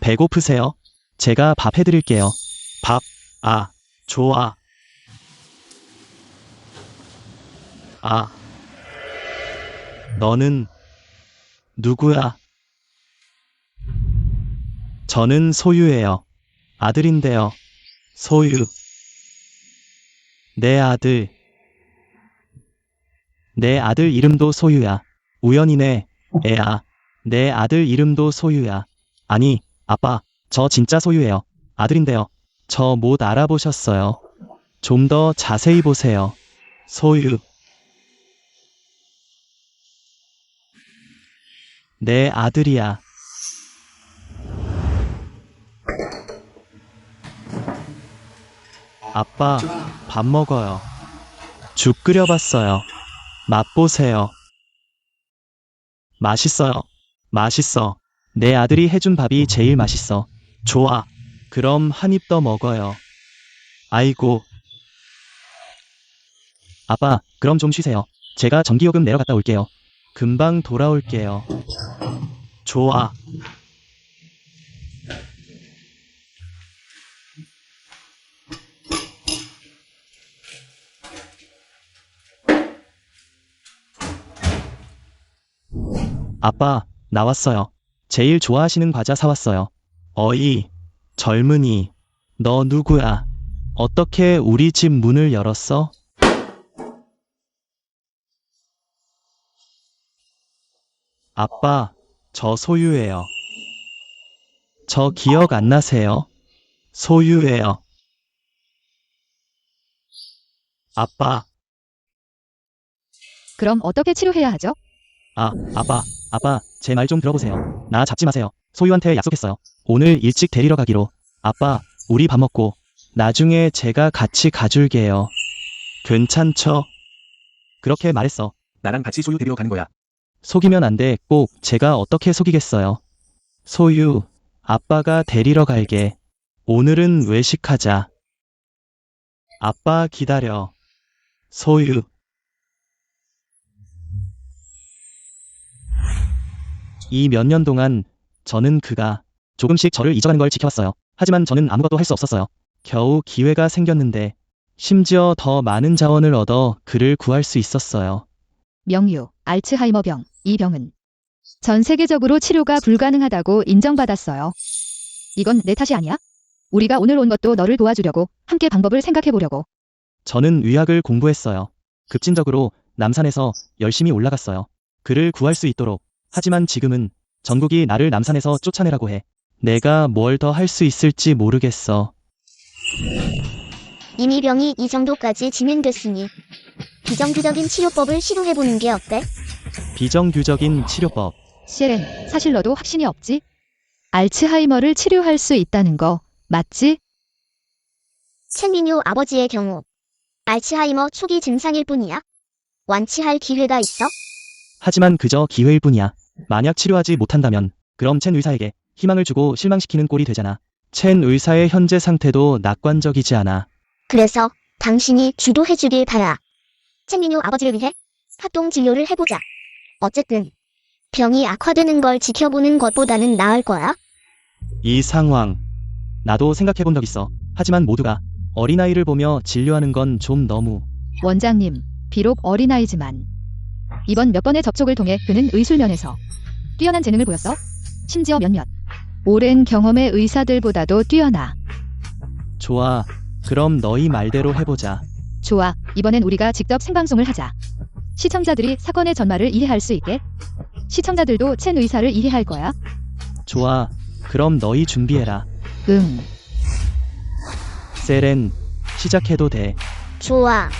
배고프세요? 제가 밥 해드릴게요. 밥, 좋아. 너는 누구야? 저는 소유예요. 아들인데요. 소유. 내 아들. 내 아들 이름도 소유야. 우연이네, 애야. 내 아들 이름도 소유야. 아니, 아빠, 저 진짜 소유예요. 아들인데요. 저 못 알아보셨어요. 좀 더 자세히 보세요. 소유. 내 아들이야. 아빠, 밥 먹어요. 죽 끓여봤어요. 맛보세요. 맛있어요. 맛있어. 내 아들이 해준 밥이 제일 맛있어. 좋아. 그럼 한 입 더 먹어요. 아이고. 아빠, 그럼 좀 쉬세요. 제가 전기요금 내러 갔다 올게요. 금방 돌아올게요. 좋아. 아빠, 나왔어요. 제일 좋아하시는 과자 사왔어요. 어이, 젊은이, 너 누구야? 어떻게 우리 집 문을 열었어? 아빠, 저 소유예요. 저 기억 안 나세요? 소유예요. 아빠, 그럼 어떻게 치료해야 하죠? 아빠, 제 말 좀 들어보세요. 나 잡지 마세요. 소유한테 약속했어요. 오늘 일찍 데리러 가기로. 아빠, 우리 밥 먹고 나중에 제가 같이 가줄게요. 괜찮죠? 그렇게 말했어. 나랑 같이 소유 데리러 가는 거야. 속이면 안 돼. 꼭 제가 어떻게 속이겠어요. 소유, 아빠가 데리러 갈게. 오늘은 외식하자. 아빠 기다려. 소유. 이 몇 년 동안 저는 그가 조금씩 저를 잊어가는 걸 지켜왔어요. 하지만 저는 아무것도 할 수 없었어요. 겨우 기회가 생겼는데 심지어 더 많은 자원을 얻어 그를 구할 수 있었어요. 명유, 알츠하이머병, 이 병은 전 세계적으로 치료가 불가능하다고 인정받았어요. 이건 내 탓이 아니야? 우리가 오늘 온 것도 너를 도와주려고, 함께 방법을 생각해보려고. 저는 의학을 공부했어요. 급진적으로 남산에서 열심히 올라갔어요. 그를 구할 수 있도록. 하지만 지금은 전국이 나를 남산에서 쫓아내라고 해. 내가 뭘 더 할 수 있을지 모르겠어. 이미 병이 이 정도까지 진행됐으니 비정규적인 치료법을 시도해보는 게 어때? 비정규적인 치료법. 시에렌, 사실 너도 확신이 없지? 알츠하이머를 치료할 수 있다는 거 맞지? 첸민유 아버지의 경우 알츠하이머 초기 증상일 뿐이야. 완치할 기회가 있어? 하지만 그저 기회일 뿐이야. 만약 치료하지 못한다면 그럼 첸 의사에게 희망을 주고 실망시키는 꼴이 되잖아. 첸 의사의 현재 상태도 낙관적이지 않아. 그래서 당신이 주도해주길 바라. 첸민유 아버지를 위해 합동 진료를 해보자. 어쨌든 병이 악화되는 걸 지켜보는 것보다는 나을 거야. 이 상황. 나도 생각해본 적 있어. 하지만 모두가 어린아이를 보며 진료하는 건 좀 너무. 원장님, 비록 어린아이지만 이번 몇 번의 접촉을 통해 그는 의술면에서 뛰어난 재능을 보였어. 심지어 몇몇 오랜 경험의 의사들보다도 뛰어나. 좋아. 그럼 너희 말대로 해보자. 좋아, 이번엔 우리가 직접 생방송을 하자. 시청자들이 사건의 전말을 이해할 수 있게. 시청자들도 첸 의사를 이해할 거야. 좋아. 그럼 너희 준비해라. 응. 세렌, 시작해도 돼. 좋아.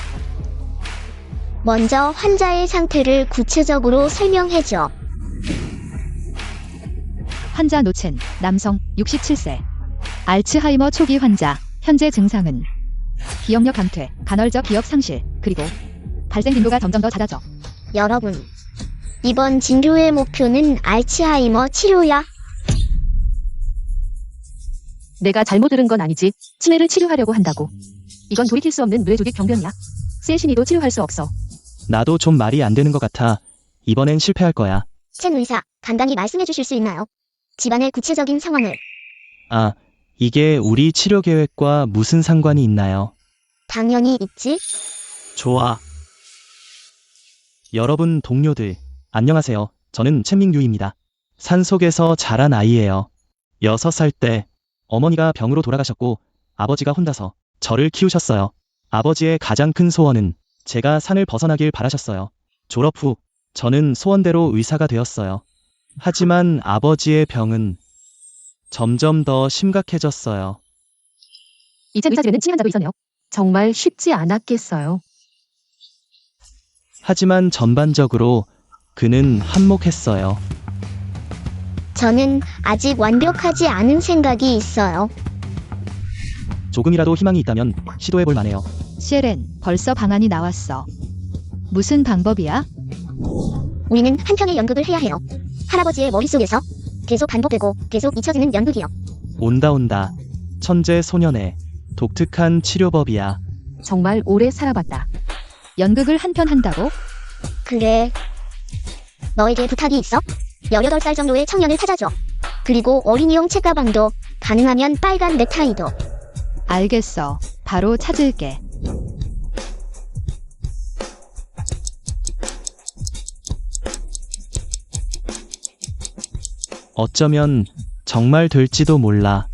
먼저 환자의 상태를 구체적으로 설명해줘. 환자 노첸, 남성, 67세. 알츠하이머 초기 환자. 현재 증상은 기억력 감퇴, 간헐적 기억 상실, 그리고 발생 빈도가 점점 더 잦아져. 여러분, 이번 진료의 목표는 알츠하이머 치료야. 내가 잘못 들은 건 아니지. 치매를 치료하려고 한다고. 이건 돌이킬 수 없는 뇌조직 병변이야. 셀신이도 치료할 수 없어. 나도 좀 말이 안 되는 것 같아. 이번엔 실패할 거야. 첸 의사, 간단히 말씀해 주실 수 있나요? 집안의 구체적인 상황을. 아, 이게 우리 치료 계획과 무슨 상관이 있나요? 당연히 있지. 좋아. 여러분 동료들, 안녕하세요. 저는 첸민유입니다. 산속에서 자란 아이예요. 6살 때 어머니가 병으로 돌아가셨고 아버지가 혼자서 저를 키우셨어요. 아버지의 가장 큰 소원은 제가 산을 벗어나길 바라셨어요. 졸업 후 저는 소원대로 의사가 되었어요. 하지만 아버지의 병은 점점 더 심각해졌어요. 이젠 의사 집에는 치매 환자도 있었네요. 정말 쉽지 않았겠어요. 하지만 전반적으로 그는 한몫했어요. 저는 아직 완벽하지 않은 생각이 있어요. 조금이라도 희망이 있다면 시도해볼 만해요. 시에렌, 벌써 방안이 나왔어. 무슨 방법이야? 우리는 한 편의 연극을 해야 해요. 할아버지의 머릿속에서 계속 반복되고 계속 잊혀지는 연극이요. 온다. 천재 소년의 독특한 치료법이야. 정말 오래 살아봤다. 연극을 한 편 한다고? 그래. 너에게 부탁이 있어. 18살 정도의 청년을 찾아줘. 그리고 어린이용 책가방도, 가능하면 빨간 넥타이도. 알겠어. 바로 찾을게. 어쩌면 정말 될지도 몰라.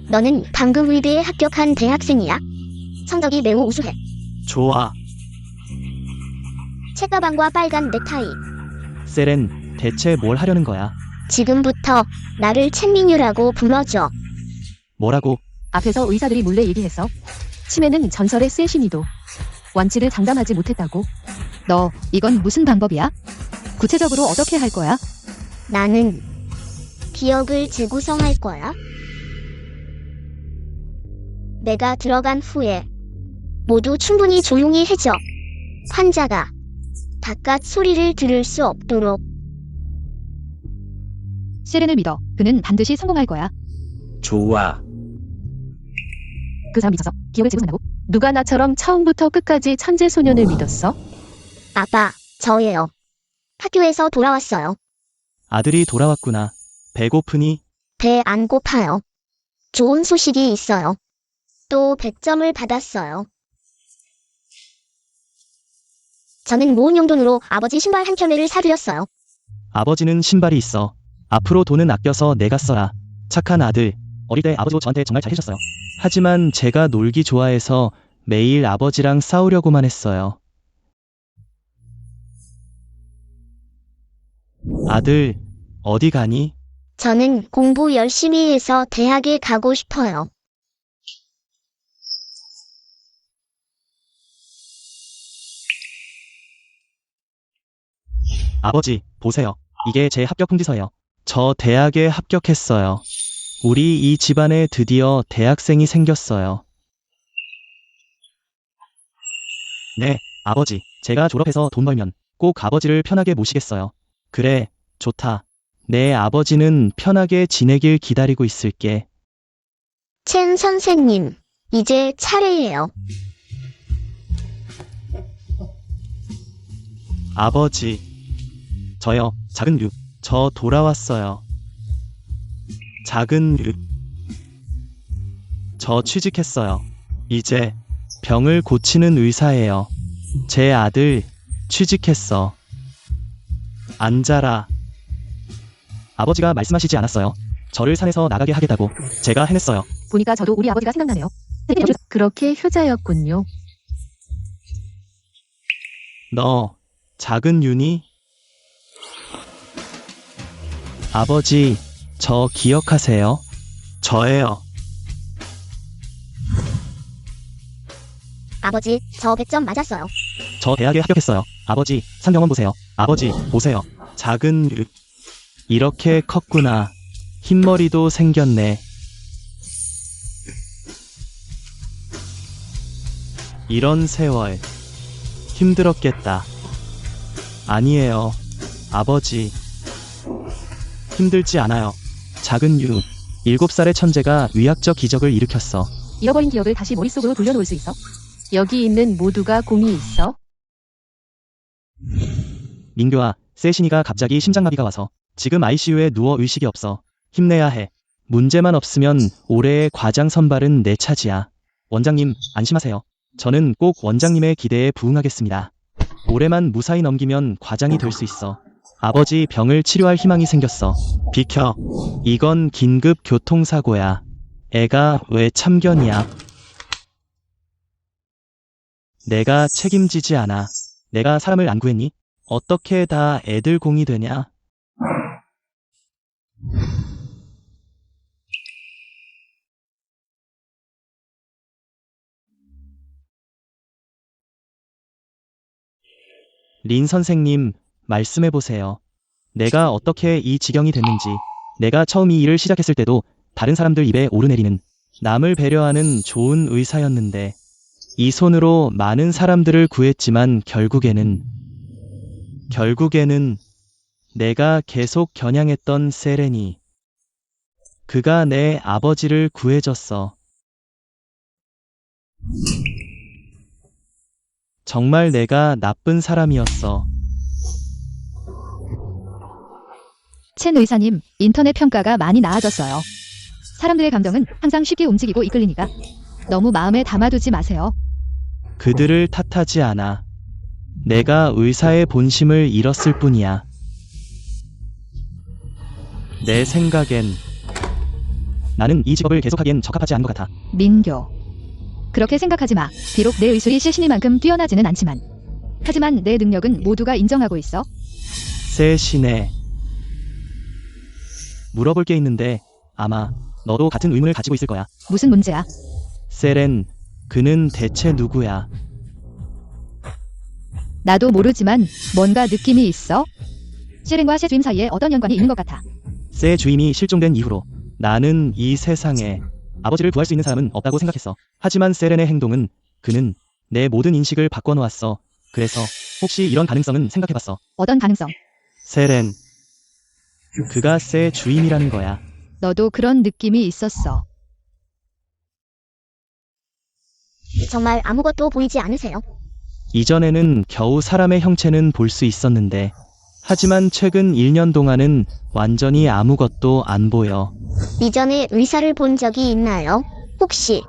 너는 방금 의대에 합격한 대학생이야. 성적이 매우 우수해. 좋아. 책가방과 빨간 넥타이. 세렌, 대체 뭘 하려는 거야? 지금부터 나를 첸민유라고 불러줘. 뭐라고? 앞에서 의사들이 몰래 얘기했어. 치매는 전설의 셀신이도 완치를 장담하지 못했다고. 너, 이건 무슨 방법이야? 구체적으로 어떻게 할 거야? 나는 기억을 재구성할 거야. 내가 들어간 후에 모두 충분히 조용히 해줘. 환자가 바깥 소리를 들을 수 없도록. 시에렌을 믿어. 그는 반드시 성공할 거야. 좋아. 그 사람 있어서 기억을 재구성한다고? 누가 나처럼 처음부터 끝까지 천재 소년을 믿었어? 아빠, 저예요. 학교에서 돌아왔어요. 아들이 돌아왔구나. 배고프니? 배 안 고파요. 좋은 소식이 있어요. 또 100점을 받았어요. 저는 모은 용돈으로 아버지 신발 한 켤레를 사드렸어요. 아버지는 신발이 있어. 앞으로 돈은 아껴서 내가 써라. 착한 아들. 어릴 때 아버지도 저한테 정말 잘 해주셨어요. 하지만 제가 놀기 좋아해서 매일 아버지랑 싸우려고만 했어요. 아들, 어디 가니? 저는 공부 열심히 해서 대학에 가고 싶어요. 아버지, 보세요. 이게 제 합격 통지서예요. 저 대학에 합격했어요. 우리 이 집안에 드디어 대학생이 생겼어요. 네, 아버지. 제가 졸업해서 돈 벌면 꼭 아버지를 편하게 모시겠어요. 그래, 좋다. 내 아버지는 편하게 지내길 기다리고 있을게. 첸 선생님, 이제 차례예요. 아버지. 저요, 작은 유. 저 돌아왔어요. 작은 유. 저 취직했어요. 이제 병을 고치는 의사예요. 제 아들 취직했어. 앉아라. 아버지가 말씀하시지 않았어요. 저를 산에서 나가게 하겠다고. 제가 해냈어요. 보니까 저도 우리 아버지가 생각나네요. 그렇게 효자였군요. 너 작은 윤이? 아버지, 저 기억하세요? 저예요. 아버지, 저 100점 맞았어요. 저 대학에 합격했어요. 아버지, 상경험 보세요. 아버지, 보세요. 작은 유. 이렇게 컸구나. 흰머리도 생겼네. 이런 세월. 힘들었겠다. 아니에요. 아버지. 힘들지 않아요. 작은 유. 7살의 천재가 의학적 기적을 일으켰어. 잃어버린 기억을 다시 머릿속으로 돌려놓을 수 있어? 여기 있는 모두가 공이 있어? 민규아, 세신이가 갑자기 심장마비가 와서 지금 ICU에 누워 의식이 없어. 힘내야 해. 문제만 없으면 올해의 과장 선발은 내 차지야. 원장님, 안심하세요. 저는 꼭 원장님의 기대에 부응하겠습니다. 올해만 무사히 넘기면 과장이 될 수 있어. 아버지 병을 치료할 희망이 생겼어. 비켜. 이건 긴급 교통사고야. 애가 왜 참견이야? 내가 책임지지 않아. 내가 사람을 안 구했니? 어떻게 다 애들 공이 되냐? 린 선생님, 말씀해보세요. 내가 어떻게 이 지경이 됐는지. 내가 처음 이 일을 시작했을 때도 다른 사람들 입에 오르내리는, 남을 배려하는 좋은 의사였는데, 이 손으로 많은 사람들을 구했지만 결국에는 내가 계속 겨냥했던 세렌이, 그가 내 아버지를 구해줬어. 정말 내가 나쁜 사람이었어. 첸 의사님, 인터넷 평가가 많이 나아졌어요. 사람들의 감정은 항상 쉽게 움직이고 이끌리니까 너무 마음에 담아두지 마세요. 그들을 탓하지 않아. 내가 의사의 본심을 잃었을 뿐이야. 내 생각엔 나는 이 직업을 계속하기엔 적합하지 않은 것 같아. 민교. 그렇게 생각하지 마. 비록 내 의술이 실신이만큼 뛰어나지는 않지만. 하지만 내 능력은 모두가 인정하고 있어. 세신에 물어볼 게 있는데 아마 너도 같은 의문을 가지고 있을 거야. 무슨 문제야? 세렌, 그는 대체 누구야? 나도 모르지만 뭔가 느낌이 있어. 세렌과 세 주임 사이에 어떤 연관이 있는 것 같아. 세 주임이 실종된 이후로 나는 이 세상에 아버지를 구할 수 있는 사람은 없다고 생각했어. 하지만 세렌의 행동은, 그는 내 모든 인식을 바꿔놓았어. 그래서 혹시 이런 가능성은 생각해봤어. 어떤 가능성? 세렌, 그가 세 주임이라는 거야. 너도 그런 느낌이 있었어. 정말 아무것도 보이지 않으세요? 이전에는 겨우 사람의 형체는 볼 수 있었는데 하지만 최근 1년 동안은 완전히 아무것도 안 보여. 이전에 의사를 본 적이 있나요? 혹시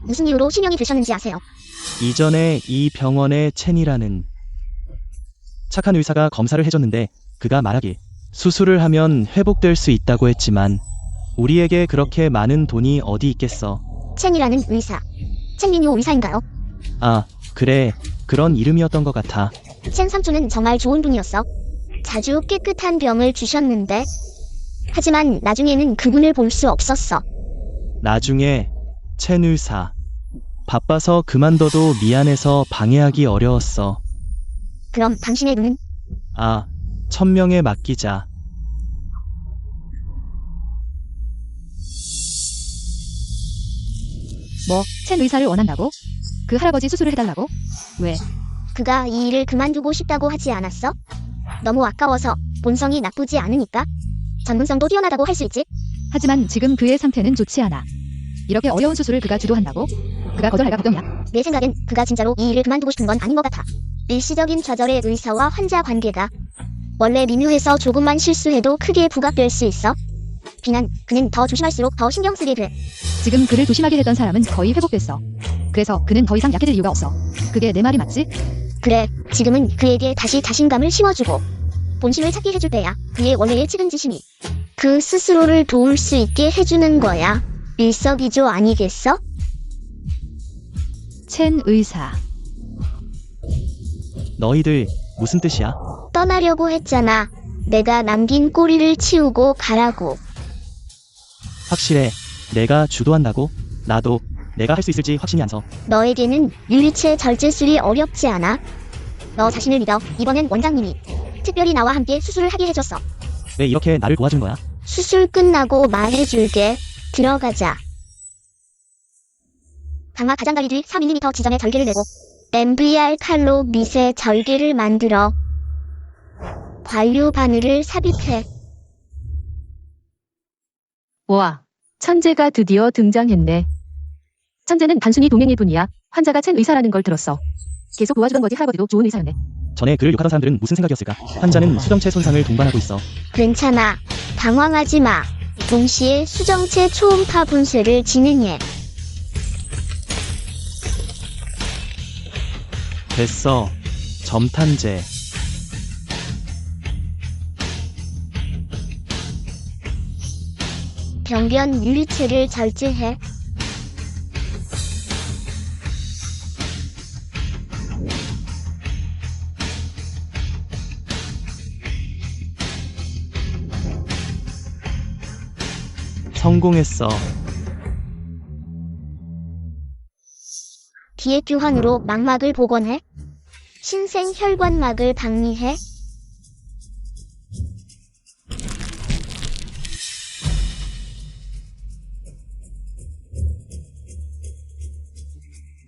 무슨 이유로 실명이 되셨는지 아세요? 이전에 이 병원에 첸이라는 착한 의사가 검사를 해줬는데 그가 말하길 수술을 하면 회복될 수 있다고 했지만 우리에게 그렇게 많은 돈이 어디 있겠어. 첸이라는 의사. 첸민요 의사인가요? 아, 그래. 그런 이름이었던 것 같아. 첸 삼촌은 정말 좋은 분이었어. 자주 깨끗한 병을 주셨는데 하지만 나중에는 그분을 볼 수 없었어. 나중에 첸 의사. 바빠서 그만둬도 미안해서 방해하기 어려웠어. 그럼 당신의 눈은? 아, 1000명에 맡기자. 뭐, 첸 의사를 원한다고? 그 할아버지 수술을 해달라고? 왜? 그가 이 일을 그만두고 싶다고 하지 않았어? 너무 아까워서. 본성이 나쁘지 않으니까. 전문성도 뛰어나다고 할 수 있지. 하지만 지금 그의 상태는 좋지 않아. 이렇게 어려운 수술을 그가 주도한다고? 그가 거절할까 걱정이야. 내 생각엔 그가 진짜로 이 일을 그만두고 싶은 건 아닌 것 같아. 일시적인 좌절의 의사와 환자 관계가 원래 미묘해서 조금만 실수해도 크게 부각될 수 있어. 비난, 그는 더 조심할수록 더 신경 쓰게 돼. 지금 그를 조심하게 했던 사람은 거의 회복됐어. 그래서 그는 더 이상 약해질 이유가 없어. 그게 내 말이 맞지? 그래, 지금은 그에게 다시 자신감을 심어주고 본심을 찾게 해줄 때야. 그의 원래의 측은지심이 그 스스로를 도울 수 있게 해주는 거야. 일석이조 아니겠어? 첸 의사. 너희들 무슨 뜻이야? 떠나려고 했잖아. 내가 남긴 꼬리를 치우고 가라고. 확실해. 내가 주도한다고? 나도 내가 할 수 있을지 확신이 안 서. 너에게는 율리체 절제술이 어렵지 않아? 너 자신을 믿어. 이번엔 원장님이 특별히 나와 함께 수술을 하게 해줬어. 왜 이렇게 나를 도와준 거야? 수술 끝나고 말해줄게. 들어가자. 강화 가장가리 뒤 4mm 지점에 절개를 내고 MVR 칼로 밑에 절개를 만들어 관류 바늘을 삽입해. 와, 천재가 드디어 등장했네. 천재는 단순히 동행일 뿐이야. 환자가 첸 의사라는 걸 들었어. 계속 도와주던 거지. 할아버지도 좋은 의사였네. 전에 그를 욕하던 사람들은 무슨 생각이었을까? 환자는 수정체 손상을 동반하고 있어. 괜찮아. 당황하지 마. 동시에 수정체 초음파 분쇄를 진행해. 됐어. 점탄제. 병변 율리체를 절제해. 성공했어. 기획규환으로 망막을 복원해. 신생 혈관막을 박리해.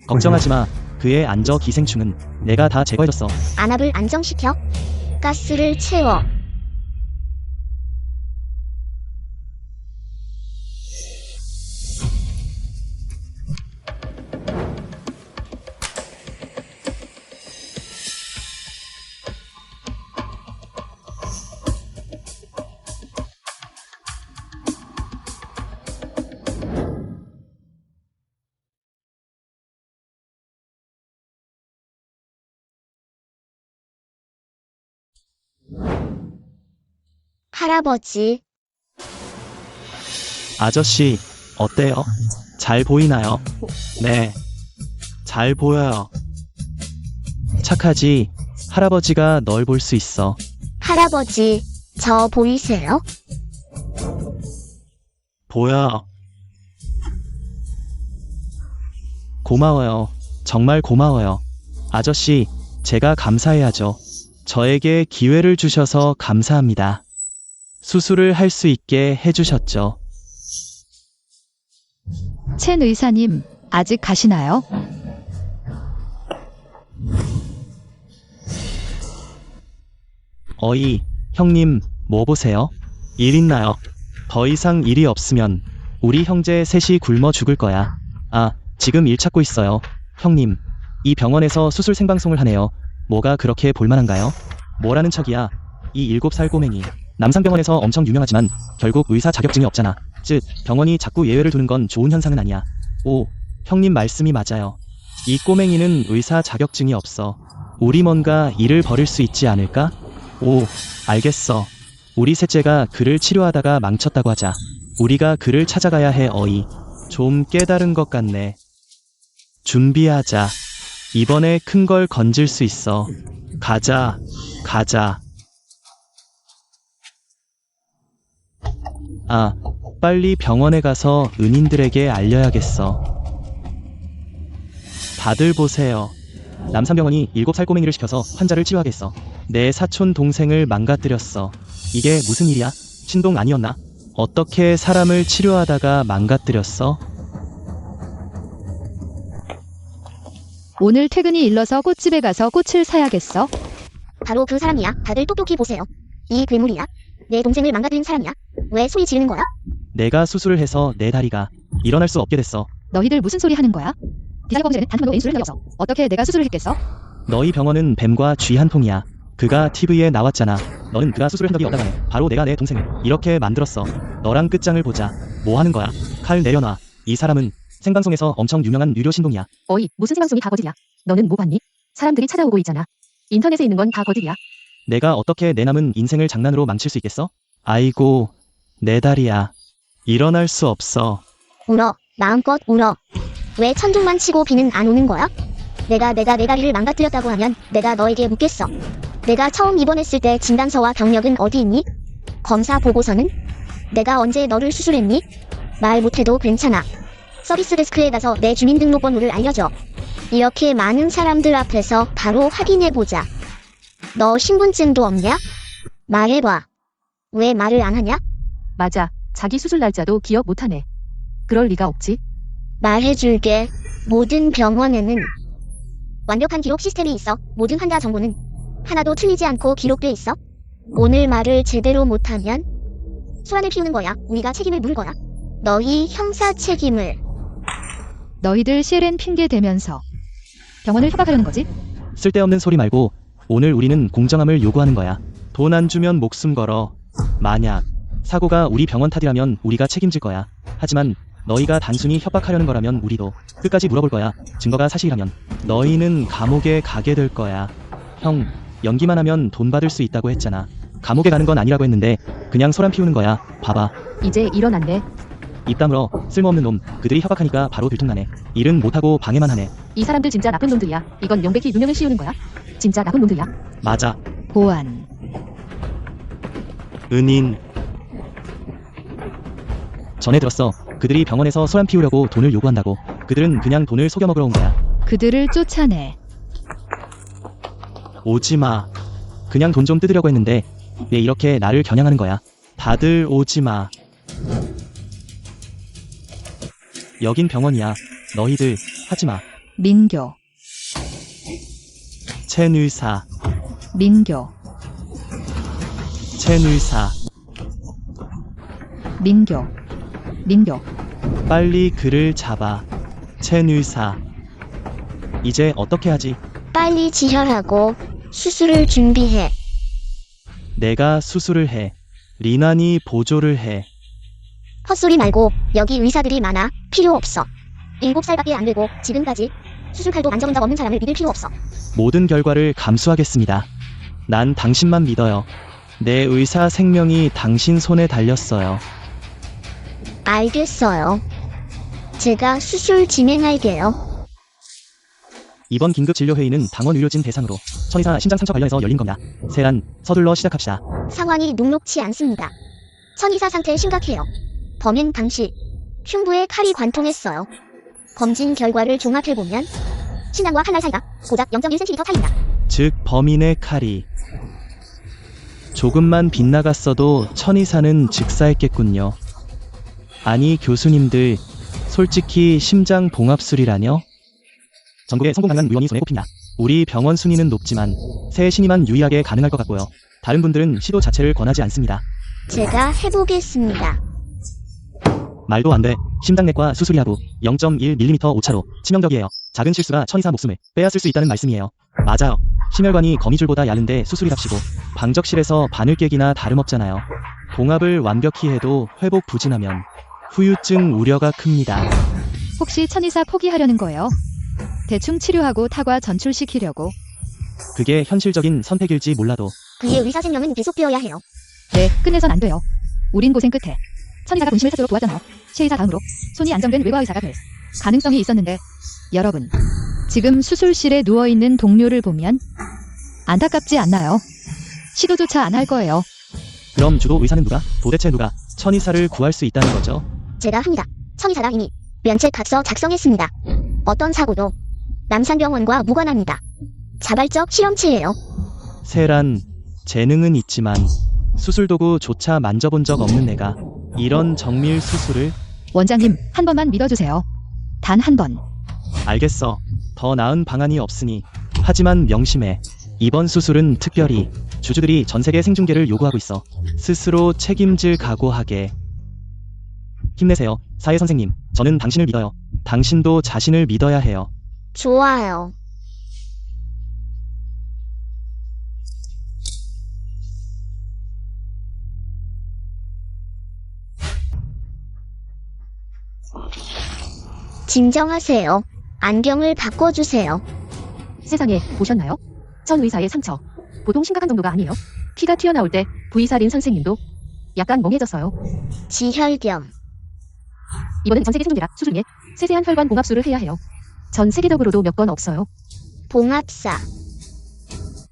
걱정하지 마. 그의 안저 기생충은 내가 다 제거해줬어. 안압을 안정시켜. 가스를 채워. 할아버지, 아저씨, 어때요? 잘 보이나요? 네. 잘 보여요. 착하지? 할아버지가 널 볼 수 있어. 할아버지, 저 보이세요? 보여. 고마워요. 정말 고마워요. 아저씨, 제가 감사해야죠. 저에게 기회를 주셔서 감사합니다. 수술을 할 수 있게 해주셨죠. 첸 의사님, 아직 가시나요? 어이, 형님, 뭐 보세요? 일 있나요? 더 이상 일이 없으면 우리 형제 셋이 굶어 죽을 거야. 아, 지금 일 찾고 있어요. 형님, 이 병원에서 수술 생방송을 하네요. 뭐가 그렇게 볼만한가요? 뭐라는 척이야. 이 7살 꼬맹이. 남산병원에서 엄청 유명하지만 결국 의사 자격증이 없잖아. 즉, 병원이 자꾸 예외를 두는 건 좋은 현상은 아니야. 오, 형님 말씀이 맞아요. 이 꼬맹이는 의사 자격증이 없어. 우리 뭔가 일을 벌일 수 있지 않을까? 오, 알겠어. 우리 셋째가 그를 치료하다가 망쳤다고 하자. 우리가 그를 찾아가야 해. 어이. 좀 깨달은 것 같네. 준비하자. 이번에 큰 걸 건질 수 있어. 가자. 아, 빨리 병원에 가서 은인들에게 알려야겠어. 다들 보세요. 남산병원이 7살 꼬맹이를 시켜서 환자를 치료하게 했어. 내 사촌 동생을 망가뜨렸어. 이게 무슨 일이야? 신동 아니었나? 어떻게 사람을 치료하다가 망가뜨렸어? 오늘 퇴근이 일러서 꽃집에 가서 꽃을 사야겠어. 바로 그 사람이야. 다들 똑똑히 보세요. 이 괴물이야. 내 동생을 망가뜨린 사람이야. 왜 소리 지르는 거야? 내가 수술을 해서 내 다리가 일어날 수 없게 됐어. 너희들 무슨 소리 하는 거야? 기사 범죄는 단 한 번도 인수를 한 적이 없어. 어떻게 내가 수술을 했겠어? 너희 병원은 뱀과 쥐 한 통이야. 그가 TV에 나왔잖아. 너는 그가 수술을 한 적이 없다고. 바로 내가 내 동생을 이렇게 만들었어. 너랑 끝장을 보자. 뭐 하는 거야? 칼 내려놔. 이 사람은 생방송에서 엄청 유명한 유료 신동이야. 어이, 무슨 생방송이 다 거짓이야. 너는 뭐 봤니? 사람들이 찾아오고 있잖아. 인터넷에 있는 건 다 거짓이야. 내가 어떻게 내 남은 인생을 장난으로 망칠 수 있겠어? 아이고, 내 다리야. 일어날 수 없어. 울어. 마음껏 울어. 왜 천둥만 치고 비는 안 오는 거야? 내가 내 다리를 망가뜨렸다고 하면 내가 너에게 묻겠어. 내가 처음 입원했을 때 진단서와 병력은 어디 있니? 검사 보고서는? 내가 언제 너를 수술했니? 말 못해도 괜찮아. 서비스 데스크에 가서 내 주민등록번호를 알려줘. 이렇게 많은 사람들 앞에서 바로 확인해보자. 너 신분증도 없냐? 말해봐. 왜 말을 안 하냐? 맞아. 자기 수술 날짜도 기억 못하네. 그럴 리가 없지. 말해줄게. 모든 병원에는 완벽한 기록 시스템이 있어. 모든 환자 정보는 하나도 틀리지 않고 기록돼 있어. 오늘 말을 제대로 못하면 소란을 피우는 거야. 우리가 책임을 물을 거야. 너희 형사 책임을. 너희들 CLN 핑계 대면서 병원을 협박하려는 거지? 쓸데없는 소리 말고 오늘 우리는 공정함을 요구하는 거야. 돈 안 주면 목숨 걸어. 만약 사고가 우리 병원 탓이라면 우리가 책임질 거야. 하지만 너희가 단순히 협박하려는 거라면 우리도 끝까지 물어볼 거야. 증거가 사실이라면 너희는 감옥에 가게 될 거야. 형, 연기만 하면 돈 받을 수 있다고 했잖아. 감옥에 가는 건 아니라고 했는데 그냥 소란 피우는 거야. 봐봐. 이제 일어났네. 입 다물어. 쓸모없는 놈. 그들이 협박하니까 바로 들통나네. 일은 못하고 방해만 하네. 이 사람들 진짜 나쁜 놈들이야. 이건 명백히 누명을 씌우는 거야. 진짜 나쁜 놈들이야. 맞아. 보안. 은인. 전에 들었어. 그들이 병원에서 소란 피우려고 돈을 요구한다고. 그들은 그냥 돈을 속여 먹으러 온 거야. 그들을 쫓아내. 오지마. 그냥 돈 좀 뜯으려고 했는데 왜 이렇게 나를 겨냥하는 거야. 다들 오지마. 여긴 병원이야. 너희들 하지마. 민교. 최의사. 민교. 최의사. 민교. 민교. 빨리 그를 잡아. 최의사. 이제 어떻게 하지? 빨리 지혈하고 수술을 준비해. 내가 수술을 해. 리난이 보조를 해. 헛소리 말고 여기 의사들이 많아. 필요 없어. 7살밖에 안 되고 지금까지 수술칼도 만져본 적 없는 사람을 믿을 필요 없어. 모든 결과를 감수하겠습니다. 난 당신만 믿어요. 내 의사 생명이 당신 손에 달렸어요. 알겠어요. 제가 수술 진행할게요. 이번 긴급 진료회의는 당원 의료진 대상으로 천의사 심장 상처 관련해서 열린 겁니다. 세란, 서둘러 시작합시다. 상황이 녹록치 않습니다. 천의사 상태 심각해요. 범행 당시 흉부에 칼이 관통했어요. 검진 결과를 종합해보면 신장과 칼날 사이가 고작 0.1cm 차이입니다. 즉 범인의 칼이 조금만 빗나갔어도 천의사는 즉사했겠군요. 아니 교수님들, 솔직히 심장 봉합술이라뇨? 전국에 성공 가능한 의원이 손에 꼽힌다. 우리 병원 순위는 높지만 새 신임만 유의하게 가능할 것 같고요. 다른 분들은 시도 자체를 권하지 않습니다. 제가 해보겠습니다. 말도 안 돼. 심장내과 수술이하고 0.1mm 오차로 치명적이에요. 작은 실수가 천의사 목숨을 빼앗을 수 있다는 말씀이에요. 맞아요. 심혈관이 거미줄보다 얇은데 수술이랍시고 방적실에서 바늘 깨기나 다름없잖아요. 봉합을 완벽히 해도 회복 부진하면 후유증 우려가 큽니다. 혹시 천의사 포기하려는 거예요? 대충 치료하고 타과 전출시키려고. 그게 현실적인 선택일지 몰라도 그의 의사 생명은 계속되어야 해요. 네, 끝내선 안 돼요. 우린 고생 끝에 천의사가 본심을 찾도록 도왔잖아요. 최 의사 다음으로 손이 안정된 외과 의사가 될 가능성이 있었는데 여러분, 지금 수술실에 누워있는 동료를 보면 안타깝지 않나요? 시도조차 안 할 거예요. 그럼 주도 의사는 누가? 도대체 누가 천의사를 구할 수 있다는 거죠? 제가 합니다. 천의사가 이미 면책각서 작성했습니다. 어떤 사고도 남산병원과 무관합니다. 자발적 실험체예요. 세란, 재능은 있지만 수술도구조차 만져본 적 없는 내가 이런 정밀 수술을? 원장님, 한 번만 믿어주세요. 단 한 번. 알겠어. 더 나은 방안이 없으니. 하지만 명심해. 이번 수술은 특별히 주주들이 전 세계 생중계를 요구하고 있어. 스스로 책임질 각오하게. 힘내세요. 사회 선생님, 저는 당신을 믿어요. 당신도 자신을 믿어야 해요. 좋아요. 진정하세요. 안경을 바꿔주세요. 세상에, 보셨나요? 천 의사의 상처. 보통 심각한 정도가 아니에요. 피가 튀어나올 때 부의사린 선생님도 약간 멍해졌어요. 지혈경. 이번엔 전 세계 생중계라 수술 위에 세세한 혈관 봉합술을 해야 해요. 전 세계적으로도 몇 건 없어요. 봉합사.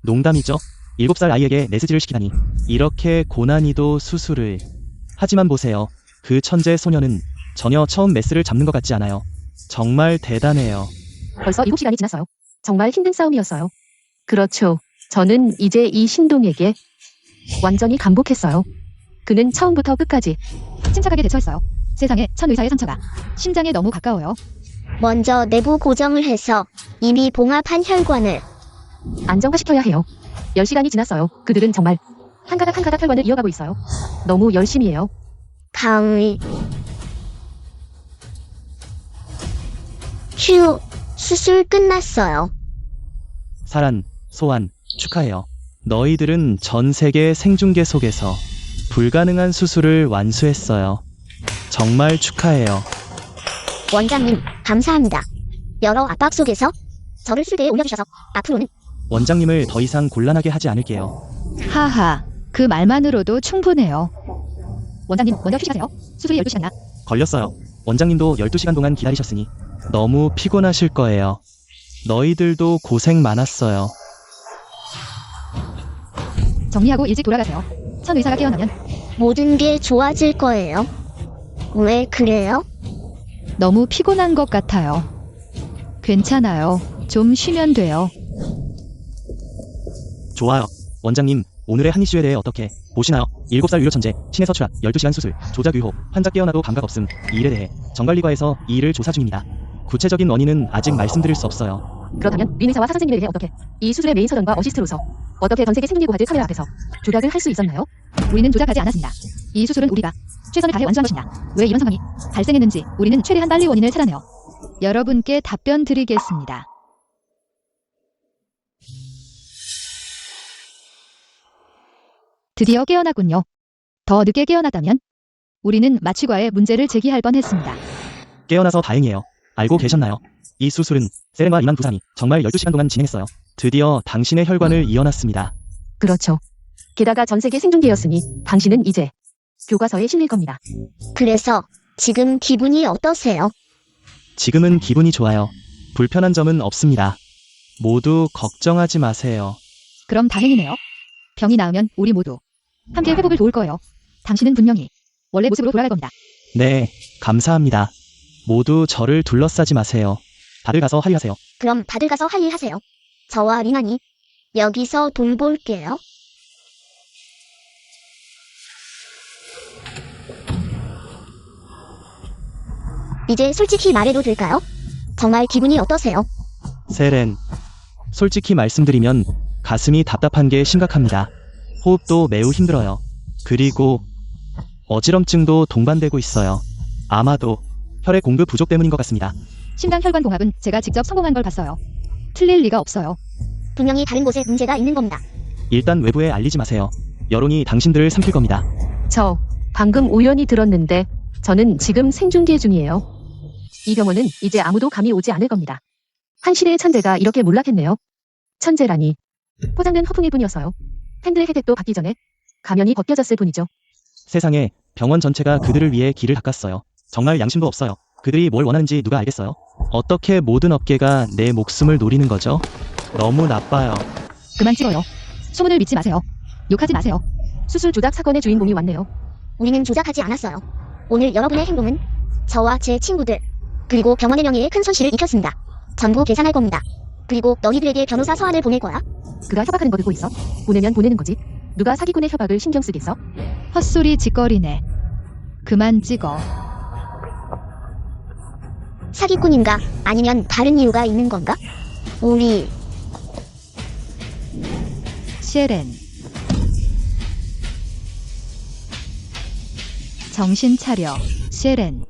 농담이죠? 7살 아이에게 내스지를 시키다니. 이렇게 고난이도 수술을. 하지만 보세요. 그 천재 소녀는 전혀 처음 메스를 잡는 것 같지 않아요. 정말 대단해요. 벌써 7시간이 지났어요. 정말 힘든 싸움이었어요. 그렇죠. 저는 이제 이 신동에게 완전히 감복했어요. 그는 처음부터 끝까지 침착하게 대처했어요. 세상에, 천 의사의 상처가 심장에 너무 가까워요. 먼저 내부 고정을 해서 이미 봉합한 혈관을 안정화시켜야 해요. 10시간이 지났어요. 그들은 정말 한 가닥 한 가닥 혈관을 이어가고 있어요. 너무 열심히 해요. 강의. 휴, 수술 끝났어요. 사란, 소환, 축하해요. 너희들은 전 세계 생중계 속에서 불가능한 수술을 완수했어요. 정말 축하해요. 원장님, 감사합니다. 여러 압박 속에서 저를 술대에 올려주셔서 앞으로는 원장님을 더 이상 곤란하게 하지 않을게요. 하하, 그 말만으로도 충분해요. 원장님, 먼저 휴식하세요. 수술이 12시간이나. 걸렸어요. 원장님도 12시간 동안 기다리셨으니 너무 피곤하실 거예요. 너희들도 고생 많았어요. 정리하고 일찍 돌아가세요. 천 의사가 깨어나면 모든 게 좋아질 거예요. 왜 그래요? 너무 피곤한 것 같아요. 괜찮아요. 좀 쉬면 돼요. 좋아요. 원장님, 오늘의 한 이슈에 대해 어떻게 보시나요? 7살 유료 천재, 신에서 추락, 12시간 수술, 조작 의혹, 환자 깨어나도 감각 없음. 이 일에 대해 정관리과에서 이 일을 조사 중입니다. 구체적인 원인은 아직 말씀드릴 수 없어요. 그렇다면 민 의사와 사 선생님에 대해 어떻게 이 수술의 메인 서전과 어시스트로서 어떻게 전 세계 생중계고가들 카메라 앞에서 조작을 할 수 있었나요? 우리는 조작하지 않았습니다. 이 수술은 우리가 최선을 다해 완수한 것입니다. 왜 이런 상황이 발생했는지 우리는 최대한 빨리 원인을 찾아내어 여러분께 답변 드리겠습니다. 드디어 깨어났군요. 더 늦게 깨어났다면 우리는 마취과에 문제를 제기할 뻔했습니다. 깨어나서 다행이에요. 알고 계셨나요? 이 수술은 세렌과 이만 부산이 정말 12시간 동안 진행했어요. 드디어 당신의 혈관을 이어놨습니다. 그렇죠. 게다가 전 세계 생중계였으니 당신은 이제 교과서에 실릴 겁니다. 그래서 지금 기분이 어떠세요? 지금은 기분이 좋아요. 불편한 점은 없습니다. 모두 걱정하지 마세요. 그럼 다행이네요. 병이 나으면 우리 모두 함께 회복을 도울 거예요. 당신은 분명히 원래 모습으로 돌아갈 겁니다. 네, 감사합니다. 모두 저를 둘러싸지 마세요. 다들 가서 할일하세요. 그럼 다들 가서 할 일 하세요. 저와 리나니 여기서 돌볼게요. 이제 솔직히 말해도 될까요? 정말 기분이 어떠세요? 세렌, 솔직히 말씀드리면 가슴이 답답한 게 심각합니다. 호흡도 매우 힘들어요. 그리고 어지럼증도 동반되고 있어요. 아마도 혈액 공급 부족 때문인 것 같습니다. 심장 혈관 봉합은 제가 직접 성공한 걸 봤어요. 틀릴 리가 없어요. 분명히 다른 곳에 문제가 있는 겁니다. 일단 외부에 알리지 마세요. 여론이 당신들을 삼킬 겁니다. 저 방금 우연히 들었는데 저는 지금 생중계 중이에요. 이 병원은 이제 아무도 감이 오지 않을 겁니다. 한 시대의 천재가 이렇게 몰락했네요. 천재라니. 포장된 허풍일 뿐이었어요. 팬들의 혜택도 받기 전에 가면이 벗겨졌을 뿐이죠. 세상에 병원 전체가 그들을 위해 길을 닦았어요. 정말 양심도 없어요. 그들이 뭘 원하는지 누가 알겠어요? 어떻게 모든 업계가 내 목숨을 노리는 거죠? 너무 나빠요. 그만 찍어요. 소문을 믿지 마세요. 욕하지 마세요. 수술 조작 사건의 주인공이 왔네요. 우리는 조작하지 않았어요. 오늘 여러분의 행동은 저와 제 친구들 그리고 병원의 명예에 큰 손실을 입혔습니다. 전부 계산할 겁니다. 그리고 너희들에게 변호사 서한을 보낼 거야. 그가 협박하는 거 듣고 있어? 보내면 보내는 거지. 누가 사기꾼의 협박을 신경 쓰겠어? 헛소리 짓거리네. 그만 찍어. 사기꾼인가? 아니면 다른 이유가 있는 건가? 우리 셰렌. 정신 차려. 셰렌.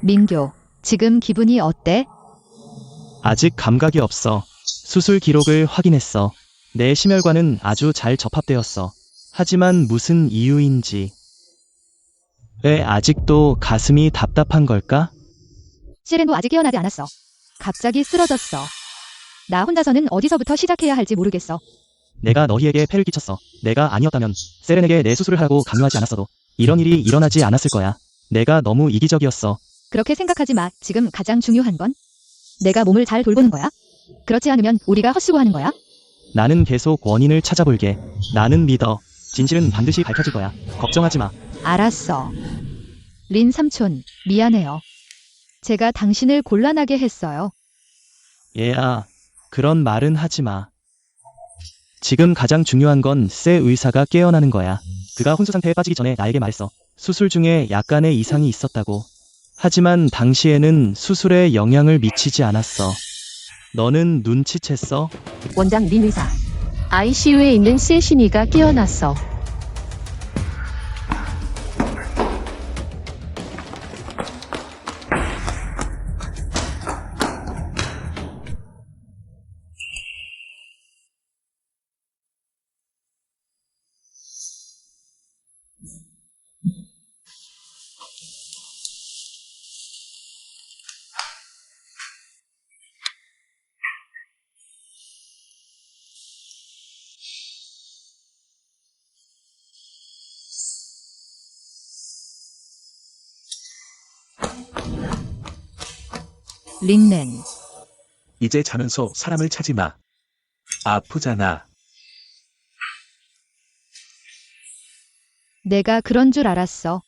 민교, 지금 기분이 어때? 아직 감각이 없어. 수술 기록을 확인했어. 내 심혈관은 아주 잘 접합되었어. 하지만 무슨 이유인지. 왜 아직도 가슴이 답답한 걸까? 셰렌도 아직 깨어나지 않았어. 갑자기 쓰러졌어. 나 혼자서는 어디서부터 시작해야 할지 모르겠어. 내가 너희에게 폐를 끼쳤어. 내가 아니었다면 세렌에게 내 수술을 하라고 강요하지 않았어도 이런 일이 일어나지 않았을 거야. 내가 너무 이기적이었어. 그렇게 생각하지 마. 지금 가장 중요한 건 내가 몸을 잘 돌보는 거야. 그렇지 않으면 우리가 헛수고하는 거야. 나는 계속 원인을 찾아볼게. 나는 믿어. 진실은 반드시 밝혀질 거야. 걱정하지 마. 알았어. 린 삼촌, 미안해요. 제가 당신을 곤란하게 했어요. 얘야, 그런 말은 하지 마. 지금 가장 중요한 건 세 의사가 깨어나는 거야. 그가 혼수 상태에 빠지기 전에 나에게 말했어. 수술 중에 약간의 이상이 있었다고. 하지만 당시에는 수술에 영향을 미치지 않았어. 너는 눈치챘어? 원장 린 의사. ICU에 있는 세신이가 깨어났어. 린넨. 이제 자면서 사람을 차지 마. 아프잖아. 내가 그런 줄 알았어.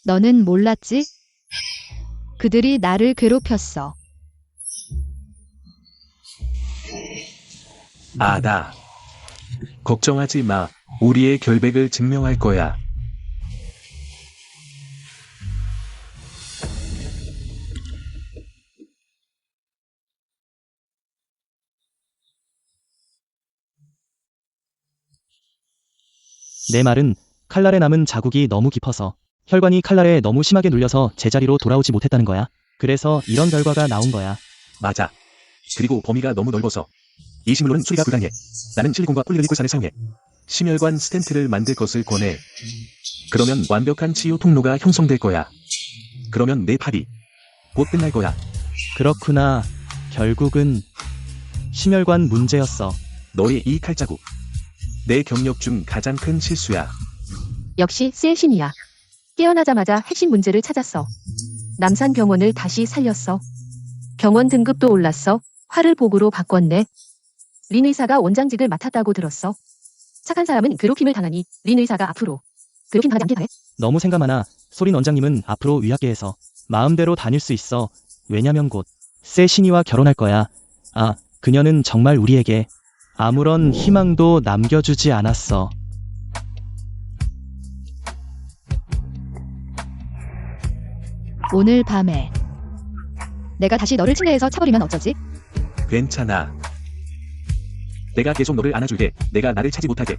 너는 몰랐지? 그들이 나를 괴롭혔어. 알아. 걱정하지 마. 우리의 결백을 증명할 거야. 내 말은 칼날에 남은 자국이 너무 깊어서 혈관이 칼날에 너무 심하게 눌려서 제자리로 돌아오지 못했다는 거야. 그래서 이런 결과가 나온 거야. 맞아. 그리고 범위가 너무 넓어서 이 식물로는 수리가 불가능해. 나는 실리콘과 폴리글리콜산을 사용해. 심혈관 스텐트를 만들 것을 권해. 그러면 완벽한 치유 통로가 형성될 거야. 그러면 내 팔이 곧 끝날 거야. 그렇구나. 결국은 심혈관 문제였어. 너의 이 칼자국. 내 경력 중 가장 큰 실수야. 역시 세신이야. 깨어나자마자 핵심 문제를 찾았어. 남산병원을 다시 살렸어. 병원 등급도 올랐어. 화를 복으로 바꿨네. 린 의사가 원장직을 맡았다고 들었어. 착한 사람은 괴롭힘을 당하니 린 의사가 앞으로 괴롭힘 당하지 않게 해. 너무 생각 많아. 소린 원장님은 앞으로 의학계에서 마음대로 다닐 수 있어. 왜냐면 곧 세 신이와 결혼할 거야. 아, 그녀는 정말 우리에게 아무런 희망도 남겨주지 않았어. 오늘 밤에 내가 다시 너를 침대에서 차버리면 어쩌지? 괜찮아. 내가 계속 너를 안아줄게. 내가 나를 차지 못하게.